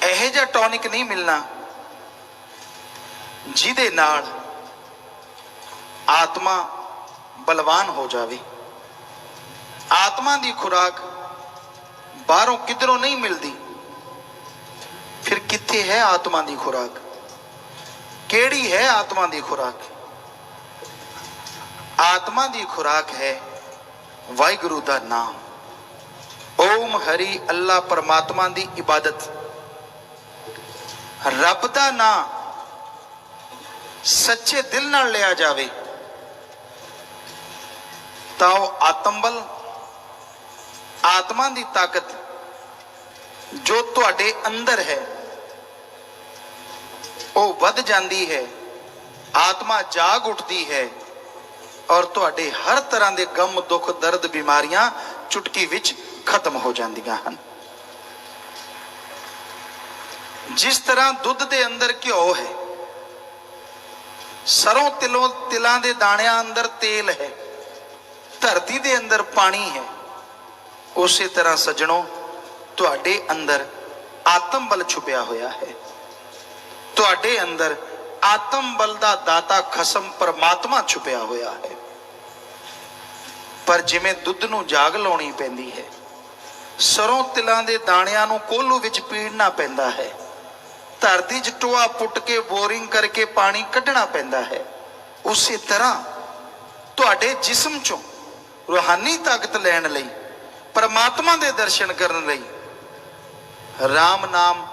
ਇਹੋ ਜਿਹਾ ਟੌਨਿਕ ਨਹੀਂ ਮਿਲਣਾ ਜਿਹਦੇ ਨਾਲ ਆਤਮਾ ਬਲਵਾਨ ਹੋ ਜਾਵੇ। ਆਤਮਾ ਦੀ ਖੁਰਾਕ ਬਾਹਰੋਂ ਕਿਧਰੋਂ ਨਹੀਂ ਮਿਲਦੀ। ਫਿਰ ਕਿੱਥੇ ਹੈ ਆਤਮਾ ਦੀ ਖੁਰਾਕ? ਕਿਹੜੀ ਹੈ ਆਤਮਾ ਦੀ ਖੁਰਾਕ? ਆਤਮਾ ਦੀ ਖੁਰਾਕ ਹੈ ਵਾਹਿਗੁਰੂ ਦਾ ਨਾਮ। ਓਮ ਹਰੀ ਅੱਲਾ ਪਰਮਾਤਮਾ ਦੀ ਇਬਾਦਤ। ਰੱਬ ਦਾ ਨਾਮ ਸੱਚੇ ਦਿਲ ਨਾਲ ਲਿਆ ਜਾਵੇ ਤਾਂ ਉਹ ਆਤਮ ਬਲ, ਆਤਮਾ ਦੀ ਤਾਕਤ ਜੋ ਤੁਹਾਡੇ ਅੰਦਰ ਹੈ ਉਹ ਵੱਧ ਜਾਂਦੀ ਹੈ। ਆਤਮਾ ਜਾਗ ਉੱਠਦੀ ਹੈ ਔਰ ਤੁਹਾਡੇ ਹਰ ਤਰ੍ਹਾਂ ਦੇ ਗਮ, ਦੁੱਖ, ਦਰਦ, ਬਿਮਾਰੀਆਂ ਚੁਟਕੀ ਵਿੱਚ ਖਤਮ ਹੋ ਜਾਂਦੀਆਂ ਹਨ। ਜਿਸ ਤਰ੍ਹਾਂ ਦੁੱਧ ਦੇ ਅੰਦਰ ਘਿਓ ਹੈ, ਸਰੋਂ ਤਿਲਾਂ ਦੇ ਦਾਣਿਆਂ ਅੰਦਰ ਤੇਲ ਹੈ, ਧਰਤੀ ਦੇ ਅੰਦਰ ਪਾਣੀ ਹੈ, ਉਸੇ ਤਰ੍ਹਾਂ ਸੱਜਣੋ ਤੁਹਾਡੇ ਅੰਦਰ ਆਤਮ ਬਲ ਛੁਪਿਆ ਹੋਇਆ ਹੈ। ਤੁਹਾਡੇ ਅੰਦਰ ਆਤਮ ਬਲ ਦਾ ਦਾਤਾ ਖਸਮ ਪਰਮਾਤਮਾ ਛੁਪਿਆ ਹੋਇਆ ਹੈ। ਪਰ ਜਿਵੇਂ ਦੁੱਧ ਨੂੰ ਜਾਗ ਲਾਉਣੀ ਪੈਂਦੀ ਹੈ, ਸਰੋਂ ਤਿਲਾਂ ਦੇ ਦਾਣਿਆਂ ਨੂੰ ਕੋਹਲੂ ਵਿੱਚ ਪੀੜਨਾ ਪੈਂਦਾ ਹੈ, ਧਰਤੀ 'ਚ ਟੋਆ ਪੁੱਟ ਕੇ ਬੋਰਿੰਗ ਕਰਕੇ ਪਾਣੀ ਕੱਢਣਾ ਪੈਂਦਾ ਹੈ, ਉਸੇ ਤਰ੍ਹਾਂ ਤੁਹਾਡੇ ਜਿਸਮ 'ਚੋਂ ਰੂਹਾਨੀ ਤਾਕਤ ਲੈਣ ਲਈ, ਪਰਮਾਤਮਾ ਦੇ ਦਰਸ਼ਨ ਕਰਨ ਲਈ ਰਾਮ ਨਾਮ,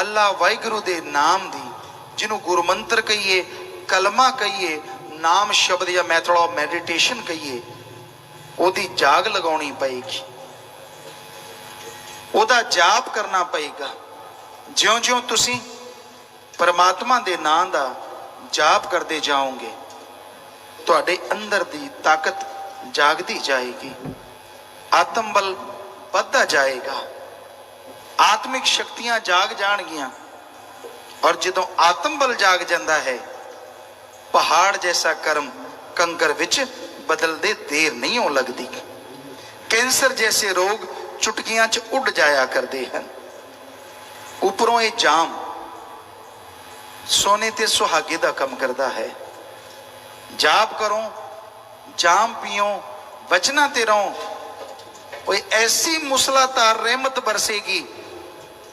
ਅੱਲਾ ਵਾਹਿਗੁਰੂ ਦੇ ਨਾਮ ਦੀ, ਜਿਹਨੂੰ ਗੁਰੂ ਮੰਤਰ ਕਹੀਏ, ਕਲਮਾ ਕਹੀਏ, ਨਾਮ ਸ਼ਬਦ ਜਾਂ ਮੈਥਡ ਆਫ ਮੈਡੀਟੇਸ਼ਨ ਕਹੀਏ, ਉਹਦੀ ਜਾਗ ਲਗਾਉਣੀ ਪਏਗੀ, ਉਹਦਾ ਜਾਪ ਕਰਨਾ ਪਏਗਾ। ਜਿਉਂ-ਜਿਉਂ ਤੁਸੀਂ ਪਰਮਾਤਮਾ ਦੇ ਨਾਂ ਦਾ ਜਾਪ ਕਰਦੇ ਜਾਓਗੇ ਤੁਹਾਡੇ ਅੰਦਰ ਦੀ ਤਾਕਤ ਜਾਗਦੀ ਜਾਏਗੀ, ਆਤਮ ਬਲ ਵੱਧਦਾ ਜਾਏਗਾ, ਆਤਮਿਕ ਸ਼ਕਤੀਆਂ ਜਾਗ ਜਾਣਗੀਆਂ। ਔਰ ਜਦੋਂ ਆਤਮ ਬਲ ਜਾਗ ਜਾਂਦਾ ਹੈ, ਪਹਾੜ ਜੈਸਾ ਕਰਮ ਕੰਕਰ ਵਿੱਚ ਬਦਲਦੇ ਦੇਰ ਨਹੀਂ ਹੋ ਲੱਗਦੀ। ਕੈਂਸਰ ਜੈਸੇ ਰੋਗ ਚੁਟਕੀਆਂ 'ਚ ਉੱਡ ਜਾਇਆ ਕਰਦੇ ਹਨ। ਉੱਪਰੋਂ ਇਹ ਜਾਮ ਸੋਨੇ ਤੇ ਸੁਹਾਗੇ ਦਾ ਕੰਮ ਕਰਦਾ ਹੈ। ਜਾਪ ਕਰੋ, ਜਾਮ ਪੀਓ, ਵਚਨਾਂ ਤੇ ਰਹੋ, ਕੋਈ ਐਸੀ ਮੁਸਲਾਧਾਰ ਰਹਿਮਤ ਬਰਸੇਗੀ,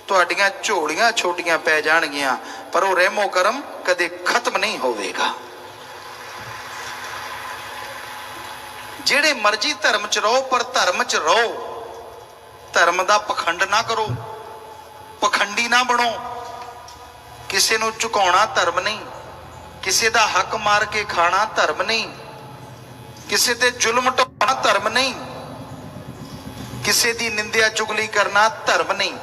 ਤੁਹਾਡੀਆਂ ਝੋਲੀਆਂ ਛੋਟੀਆਂ ਪੈ ਜਾਣਗੀਆਂ, ਪਰ ਉਹ ਰਹਿਮੋ ਕਰਮ ਕਦੇ ਖਤਮ ਨਹੀਂ ਹੋਵੇਗਾ। ਜਿਹੜੇ ਮਰਜ਼ੀ ਧਰਮ 'ਚ ਰਹੋ, ਪਰ ਧਰਮ 'ਚ ਰਹੋ, ਧਰਮ ਦਾ ਪਖੰਡ ਨਾ ਕਰੋ, ਪਖੰਡੀ ਨਾ ਬਣੋ। ਕਿਸੇ ਨੂੰ ਝੁਕਾਉਣਾ ਧਰਮ ਨਹੀਂ, ਕਿਸੇ ਦਾ ਹੱਕ ਮਾਰ ਕੇ ਖਾਣਾ ਧਰਮ ਨਹੀਂ, ਕਿਸੇ ਤੇ ਜ਼ੁਲਮ ਢਾਉਣਾ ਧਰਮ ਨਹੀਂ, ਕਿਸੇ ਦੀ ਨਿੰਦਿਆ ਚੁਗਲੀ ਕਰਨਾ ਧਰਮ ਨਹੀਂ।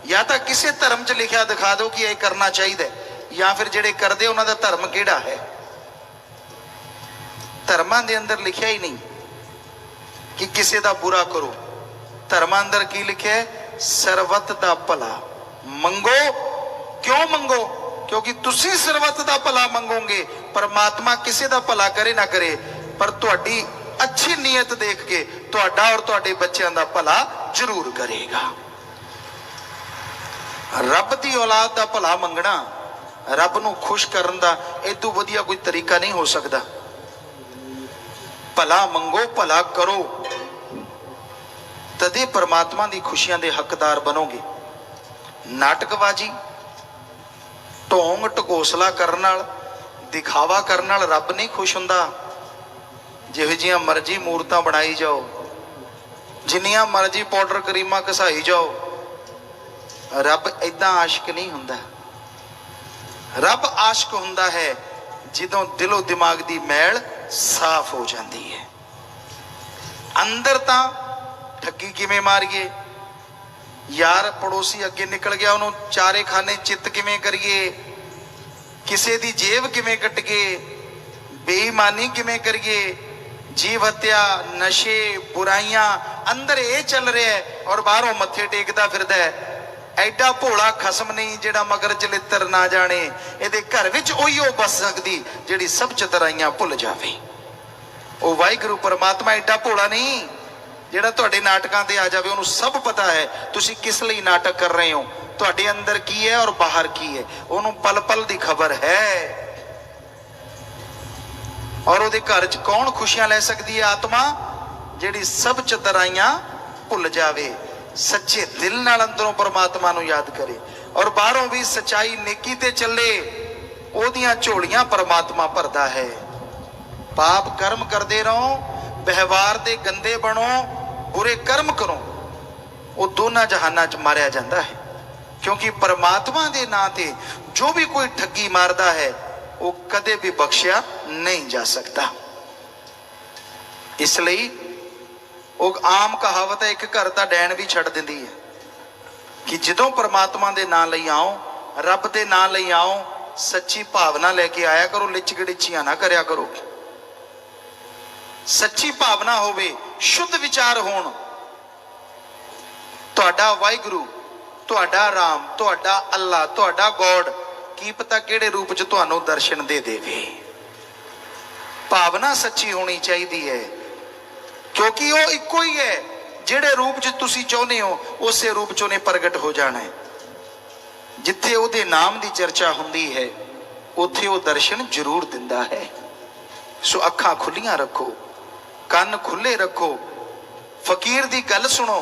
ਜਾਂ ਤਾਂ ਕਿਸੇ ਧਰਮ 'ਚ ਲਿਖਿਆ ਦਿਖਾ ਦਿਓ ਕਿ ਇਹ ਕਰਨਾ ਚਾਹੀਦਾ, ਜਾਂ ਫਿਰ ਜਿਹੜੇ ਕਰਦੇ ਉਹਨਾਂ ਦਾ ਧਰਮ ਕਿਹੜਾ ਹੈ। ਧਰਮਾਂ ਦੇ ਅੰਦਰ ਲਿਖਿਆ ਹੀ ਨਹੀਂ ਕਿ ਕਿਸੇ ਦਾ ਬੁਰਾ ਕਰੋ। ਧਰਮਾਂ ਅੰਦਰ ਕੀ ਲਿਖਿਆ ਹੈ? ਸਰਬੱਤ ਦਾ ਭਲਾ ਮੰਗੋ क्यों मंगो? क्योंकि तुसी सरबत दा भला मंगोगे, परमात्मा किसी दा भला करे ना करे, पर तुहाडी अच्छी नीयत देख के तुहाडा और तुहाडे बच्चों दा भला जरूर करेगा। रब दी औलाद दा भला मंगना, रब नूं खुश करन दा इदों वधिया कोई तरीका नहीं हो सकता। भला मंगो, भला करो, तदे परमात्मा दी खुशियां दे हकदार बनोगे। नाटकबाजी, ढोंग ढकोसला करन नाल, दिखावा करन नाल रब नहीं खुश हुंदा। जिहो जिहियां मर्जी मूर्तां बनाई जाओ, जिन्नियां मर्जी पाउडर करीमां घसाई जाओ, रब इदां आशिक नहीं हुंदा। रब आशिक हुंदा है जिदों दिलो दिमाग दी मैल साफ हो जाती है। अंदर तां ठगी किवें मारीए, यार पड़ोसी अगे निकल गया उन्होंने चारे खाने चित किवें करिए, किसी दी जेब किवें कट्टिए, बेईमानी किवें करिए, जीव हत्या, नशे, बुराइयां, अंदर ये चल रहा है और बाहरों मत्थे टेकदा फिरदा है। एडा भोला खसम नहीं जिहड़ा मगर चलित्र ना जाने, इहदे घर विच ओही बस सकदी जिहड़ी सब चतराइयां भुल जावे। ओ वाहिगुरू परमात्मा एडा भोला नहीं जिहड़ा तुहाडे नाटकां ते आ जावे। उहनूं सब पता है तुसीं किस लई नाटक कर रहे हो, तुहाडे अंदर की है और बाहर की है, उहनूं पल पल दी खबर है। और उहदे घर च कौन खुशियां लै सकदी है? आत्मा जिहड़ी सब चतराइयां भुल जावे, सच्चे दिल नाल अंदरों परमात्मा नूं याद करे और बाहरों भी सच्चाई नेकी ते चले, ओहदियां झोलियां परमात्मा भरदा है। पाप कर्म करदे रहो, व्यवहार दे गंदे बनो, बुरे कर्म करो, वो दोनों जहानां च मारिया जाता है। क्योंकि परमात्मा दे नां ते जो भी कोई ठगी मारदा है वो कदे भी बख्शिया नहीं जा सकता। इसलिए वो आम कहावत है, एक घर दा डैन भी छड़ दिंदी है कि जदों परमात्मा दे नां लई आओ, रब दे नां लई आओ, सच्ची भावना लेके आया करो, लिच गड़िचियां ना करया करो। सच्ची भावना होवे, शुद्ध विचार होण, तुहाडा वाहिगुरू, तुहाडा राम, तुहाडा अल्लाह, तुहाडा गॉड की पता किहड़े रूप च तुहानूं दर्शन दे देवे। भावना सच्ची होनी चाहिए है, क्योंकि वो इको ही है, जिहड़े रूप च तुसीं चाहुंदे हो उस रूप च उन्हें प्रगट हो जाना है। जिथे उहदे नाम की चर्चा हुंदी है उत्थे वो दर्शन जरूर दिंदा है। सो अखां खुलियां रखो, कन खुले रखो, फकीर की गल सुनो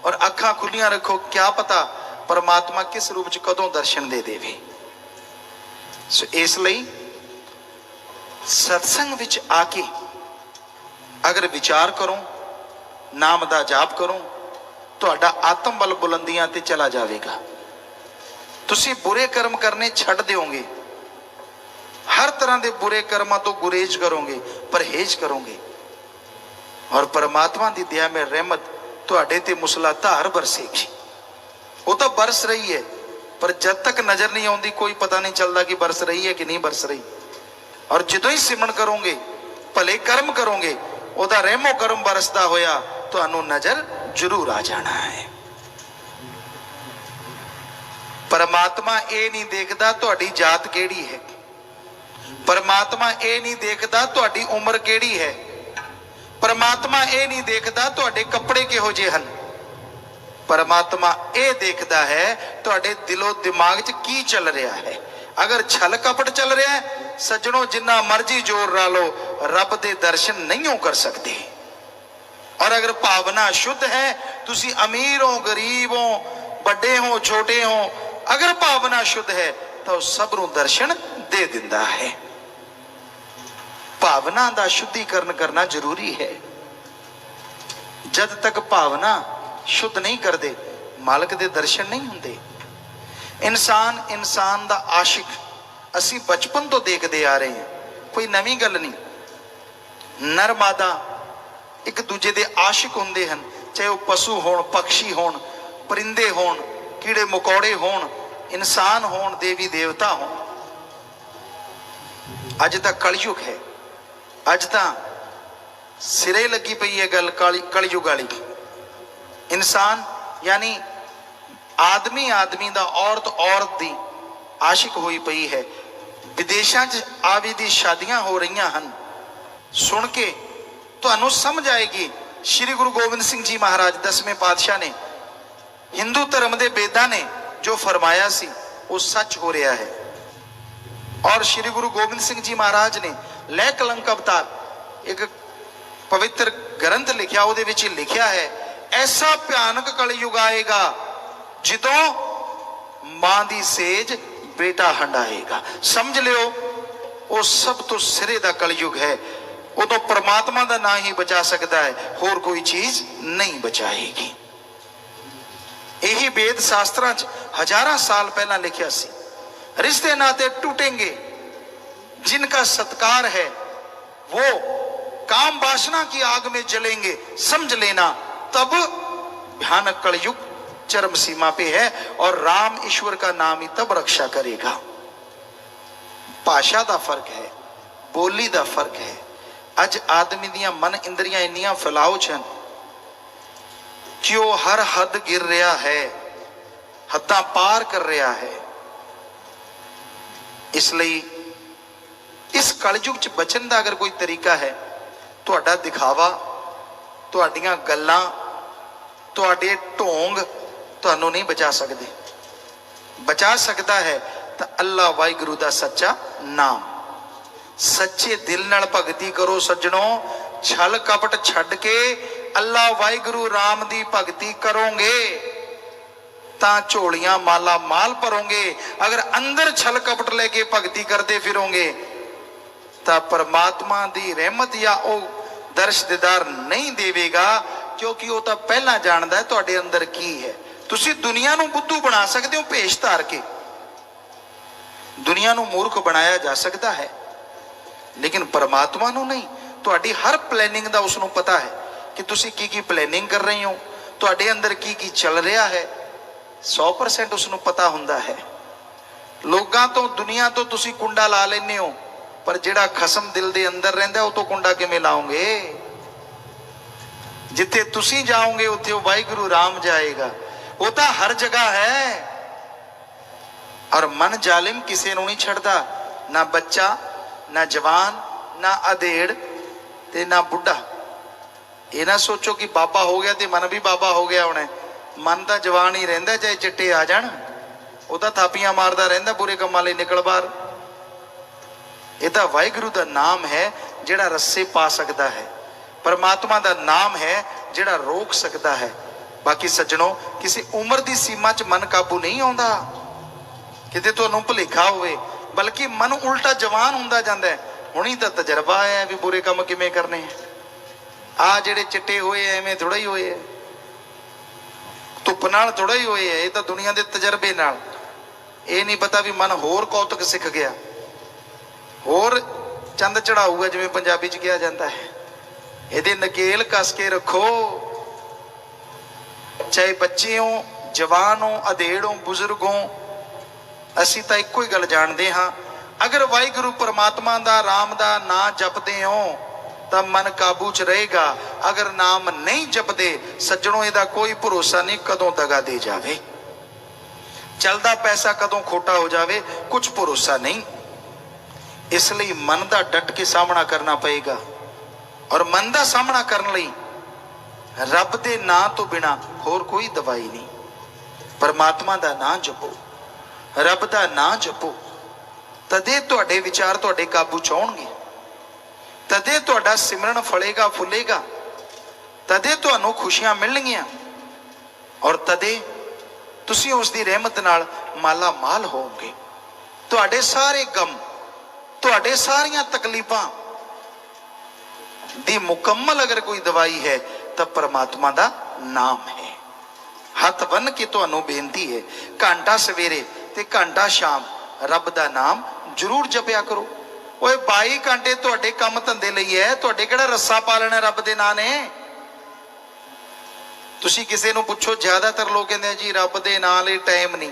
और अखां खुलियां रखो, क्या पता परमात्मा किस रूप च कदों दर्शन दे देवे। सो इसलिए सत्संग विच आके अगर विचार करो, नाम दा जाप करो, तुहाडा आत्म बल बुलंदियां ते चला जाएगा। तुसीं बुरे कर्म करने छड्ड दिओगे, हर तरह के बुरे कर्मां तो गुरेज करोगे, परहेज करोगे और परमात्मा की दया में रहमत तुहाडे ते मुसलाधार बरसेगी। वो तो बरस रही है, पर जब तक नजर नहीं आती कोई पता नहीं चलता कि बरस रही है कि नहीं बरस रही। और जदों ही सिमरन करोगे, भले कर्म करोगे, वह रहमो करम बरसदा होया तुहानूं नजर जरूर आ जाना है। परमात्मा ये नहीं देखता तुहाडी जात केड़ी है, परमात्मा ये नहीं देखता तुहाडी उम्र केड़ी है, परमात्मा ये नहीं देखता तुहाडे कपड़े किहो जे हन। परमात्मा ये देखता है तुहाडे दिलो दिमाग च की चल रहा है। अगर छल कपट चल रहा है, सज्जनों जिन्ना मर्जी जोर ला लो, रब दे दर्शन नहीं कर सकते। और अगर भावना शुद्ध है, तुसी अमीर हो गरीब हो, बड़े हो छोटे हो, अगर भावना शुद्ध है तो सब नूं दर्शन दे दिंदा है। भावना का शुद्धिकरण करना जरूरी है। जद तक भावना शुद्ध नहीं करते मालक दे दर्शन नहीं होंगे। इंसान दा आशिक असी बचपन तो देखते आ रहे हैं, कोई नवी गल नहीं। नर मादा एक दूजे दे आशिक होंदे हन, चाहे वह पशु होण, पक्षी होण, परिंदे होण, कीड़े मकौड़े होण, इंसान होण, देवी देवता होण। अज तक कलयुग है, अज तक सिरे लगी पई है गल कलयुग वाली। इंसान यानी आदमी आदमी दा, औरत औरत दी ਆਸ਼ਿਕ ਹੋਈ ਪਈ ਹੈ। ਵਿਦੇਸ਼ਾਂ 'ਚ ਆਵੀ ਦੀ ਸ਼ਾਦੀਆਂ ਹੋ ਰਹੀਆਂ ਹਨ। ਸੁਣ ਕੇ ਤੁਹਾਨੂੰ ਸਮਝ ਆਏਗੀ ਸ਼੍ਰੀ ਗੁਰੂ ਗੋਬਿੰਦ ਸਿੰਘ ਜੀ ਮਹਾਰਾਜ 10ਵੇਂ ਪਾਤਸ਼ਾਹ ਨੇ, ਹਿੰਦੂ ਧਰਮ ਦੇ ਵੇਦਾਂ ਨੇ ਜੋ ਫਰਮਾਇਆ ਸੀ ਉਹ ਸੱਚ ਹੋ ਰਿਹਾ ਹੈ। ਔਰ ਸ਼੍ਰੀ ਗੁਰੂ ਗੋਬਿੰਦ ਸਿੰਘ ਜੀ ਮਹਾਰਾਜ ਨੇ ਲਹਿ ਕਲੰਕ ਅਵਤਾਰ ਇੱਕ ਪਵਿੱਤਰ ਗ੍ਰੰਥ ਲਿਖਿਆ, ਉਹਦੇ ਵਿੱਚ ਲਿਖਿਆ ਹੈ ਐਸਾ ਭਿਆਨਕ ਕਲਯੁਗ ਆਏਗਾ ਜਦੋਂ ਮਾਂ ਦੀ ਸੇਜ ਬੇਟਾ ਹੰਡਾਏਗਾ। ਸਮਝ ਲਿਓ ਉਹ ਸਭ ਤੋਂ ਸਿਰੇ ਦਾ ਕਲਯੁਗ ਹੈ। ਉਦੋਂ परमात्मा ਦਾ ਨਾਂ ਹੀ ਬਚਾ ਸਕਦਾ ਹੈ, ਹੋਰ ਕੋਈ ਚੀਜ਼ ਨਹੀਂ ਬਚਾਏਗੀ। यही वेद शास्त्रां च हजारों साल पहला लिखा सी, रिश्ते नाते टूटेंगे, जिनका सत्कार है वो काम वासना की आग में जलेंगे। समझ लेना तब भयानक कलयुग चरम सीमा पे है और राम ईश्वर का नाम ही तब रक्षा करेगा। भाषा का फर्क है, बोली का फर्क है। अज आदमी दियां मन इंद्रियां इन्नियां फैलाओ छन कि वो हर हद गिर रहा है, हद्दां पार कर रहा है। इसलिए इस कलयुग च बचन का अगर कोई तरीका है, तुहाडा दिखावा, तुहाडियां गल्लां, तुहाडे ढोंग तुहानूं नहीं बचा सकते। बचा सकता है तो अल्लाह वाहिगुरू दा सच्चा नाम। सच्चे दिल नाल भगती करो सज्जनों, छल कपट छड्ड के अल्लाह वाहिगुरू राम दी भगती करोगे तां झोलियां माला माल भरोगे। अगर अंदर छल कपट लेके भगती करते फिरोगे तां परमात्मा दी रहमत या ओ दर्श दीदार नहीं देवेगा, क्योंकि वो तो पहला जानदा है तुहाडे अंदर की है। तुसी दुनिया नूं बुद्धू बना सकते हो भेष धार के, दुनिया नूं मूर्ख बनाया जा सकता है, लेकिन परमात्मा नूं नहीं। तुहाडी हर प्लैनिंग दा उसनूं पता है कि तुसी की प्लैनिंग कर रहे हो, तुहाडे अंदर की चल रहा है। 100% उसनूं पता हुंदा है। लोगां तो दुनिया तो तुसी कुंडा ला लेने हो, पर जिहड़ा खसम दिल दे अंदर रहिंदा वो तो कुंडा किवें लाओगे? जिथे तुसी जाओगे उत्थे वो वाहिगुरू राम जाएगा। वो तो हर जगह है। और मन जालिम किसी नूं नहीं छड्डदा, ना बच्चा, ना जवान, ना अधेड़ ते ना बुढ़ा। ये ना सोचो कि बाबा हो गया तो मन भी बाबा हो गया होना। मन तो जवान ही रहिंदा, चाहे चिट्टे आ जाण, वो तो थापियां मारदा रहिंदा बुरे कम्मां लई निकल बाहर। ये तो वाहिगुरू दा नाम है जिहड़ा रस्से पा सकता है, परमात्मा दा नाम है जिहड़ा रोक सकता है। बाकी सज्जनों, किसी उम्र की सीमा च मन काबू नहीं आउंदा, किते तुहानूं भुलेखा होवे, बल्कि मन उल्टा जवान हुंदा जांदा है। हुण ही तां तजर्बा आया भी बुरे काम किवें करने हैं। आ जिहड़े चिट्टे होए एवें थोड़ा ही होए है, धुप नाल थोड़ा ही होए है, ये तो दुनिया के तजर्बे नाल। ये नहीं पता भी मन होर कौतक सिख गया, होर चंद चढ़ाऊगा जिवें पंजाबी च कहा जाता है। इहदे नकेल कस के रखो, चाहे बच्चे हो, जवान हो, अधेड़ हो, बुजुर्ग हो। असीं तां इक्को ही गल जाणदे हां, अगर वाहिगुरू परमात्मा दा राम दा नाम जपदे हो तो मन काबू च रहेगा। अगर नाम नहीं जपदे सज्जनों, इहदा कोई भरोसा नहीं कदों दगा दे जावे, चलदा पैसा कदों खोटा हो जावे, कुछ भरोसा नहीं। इसलिए मन का डट के सामना करना पएगा। और मन का सामना करने लई रब दे नाम तो बिना होर कोई दवाई नहीं। परमात्मा का नाम जपो, रब का नाम जपो, तदे तुहाडे विचार तुहाडे काबू च आउणगे, तदे तुहाडा सिमरन फलेगा फुलेगा, तदे तुहानूं खुशियां मिलणगियां, और तदे तुसीं उस दी रहमत नाल माला माल होवोगे। तुहाडे सारे गम, तुहाडे सारियां तकलीफां दी मुकम्मल अगर कोई दवाई है तो परमात्मा दा नाम है। हथ बन के तुहानूं बेनती है, घंटा सवेरे ते घंटा शाम रब दा नाम जरूर जपिया करो। ओए 22 घंटे तुहाडे काम धंधे लई है, तुहाडे किहड़ा रस्सा पा लेना रब दे नाम ने। तुसी किसी नूं पुछो, ज्यादातर लोग कहंदे जी रब दे नाम लई टाइम नहीं।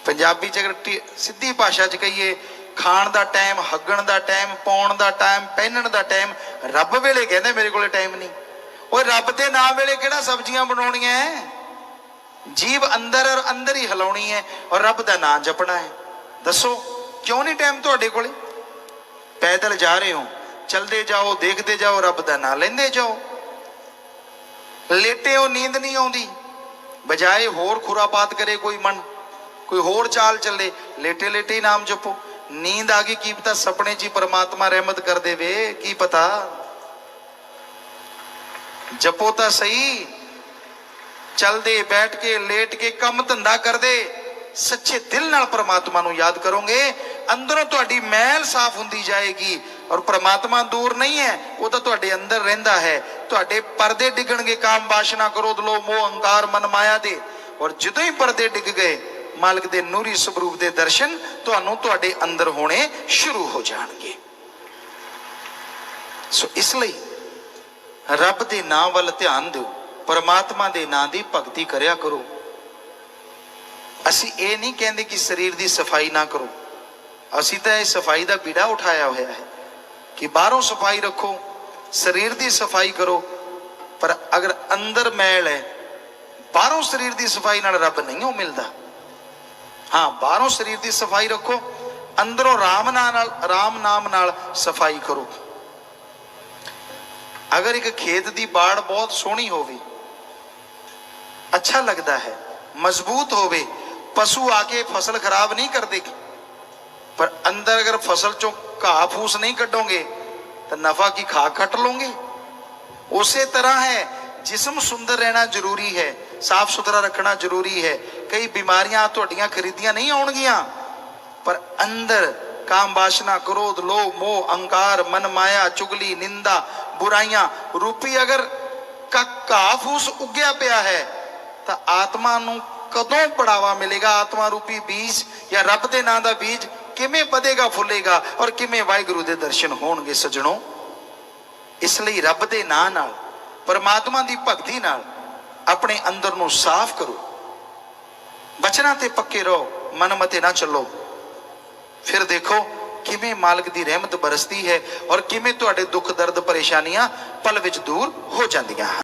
पंजाबी च अगर सीधी भाषा च कहिए, खाण दा टाइम, हग्गण दा टाइम, पाउण दा टाइम, पहनण दा टाइम, रब वेले कहंदे मेरे कोले टाइम नहीं। ओए रब दे नाम वेले किहड़ा सब्जियां बनाउणीਆਂ है, जीव अंदर और अंदर ही हिलाउणी है और रब का नाम जपना है। दसो क्यों नहीं टाइम तुहाडे कोले? पैदल जा रहे हो, चलते जाओ, देखते जाओ, रब का नाम लेंदे जाओ। लेटे हो, नींद नहीं आउंदी, बजाए होर खुरापात करे कोई मन, कोई होर चाल चले, लेटे लेटे ही नाम जपो। नींद आ गई, की पता सपने च परमात्मा रहमत कर देवे, की पता। जपो तो सही, चल दे, बैठ के, लेट के, कम धंधा कर दे, सच्चे दिल नाल परमात्मा नूं याद करोगे, अंदरों तुहाडी मैल साफ हुंदी जाएगी। और परमात्मा दूर नहीं है, वो तो तुहाडे अंदर रहिंदा है। तुहाडे पर्दे डिगणगे काम वासना क्रोध लोभ मोह अहंकार मन माया दे, और जदों ही पर्दे डिग गए मालिक दे नूरी स्वरूप दे दर्शन तुहानूं तुहाडे अंदर होने शुरू हो जाणगे। सो इसलिए रब दे नाम वल ध्यान दिओ, परमात्मा दे नाम दी भगती करया करो। असी ये नहीं कहते कि शरीर की सफाई ना करो, असी तो इस सफाई का बीड़ा उठाया होया है कि बाहरों सफाई रखो, शरीर की सफाई करो। पर अगर अंदर मैल है, बाहरों शरीर की सफाई नाल रब नहीं हो मिलता। हाँ, बाहरों शरीर की सफाई रखो, अंदरों राम नाम नाल सफाई करो। अगर एक खेत की बाड़ बहुत सोहनी होवे, अच्छा लगता है, मजबूत होवे, पशु आके फसल खराब नहीं करते, पर अंदर अगर फसल चो घाह फूस नहीं कटोगे तो नफा की खा कट लोगे। उसी तरह है, जिस्म सुंदर रहना जरूरी है, साफ सुथरा रखना जरूरी है। कई बीमारियां तुहाडियां खरीदियां नहीं आउणगियां, पर अंदर काम वासना क्रोध लोभ मोह अहंकार मन माया चुगली निंदा बुराइयां रूपी अगर घाह फूस उग्या पिया है, तो आत्मा नूं कदों बढ़ावा मिलेगा? आत्मा रूपी बीज या रब दे नाम दा बीज किवें वधेगा फुलेगा और किवें वाहिगुरू दे दर्शन होणगे सजणों। इसलिए रब दे नाम नाल परमात्मा दी भगती नाल अपने अंदर नूं साफ करो, बचना ते पक्के रहो, मन मते ना चलो। फिर देखो किवें मालिक दी रहमत बरसती है और किवें तुहाडे दुख दर्द परेशानियां पल विच दूर हो जांदियां।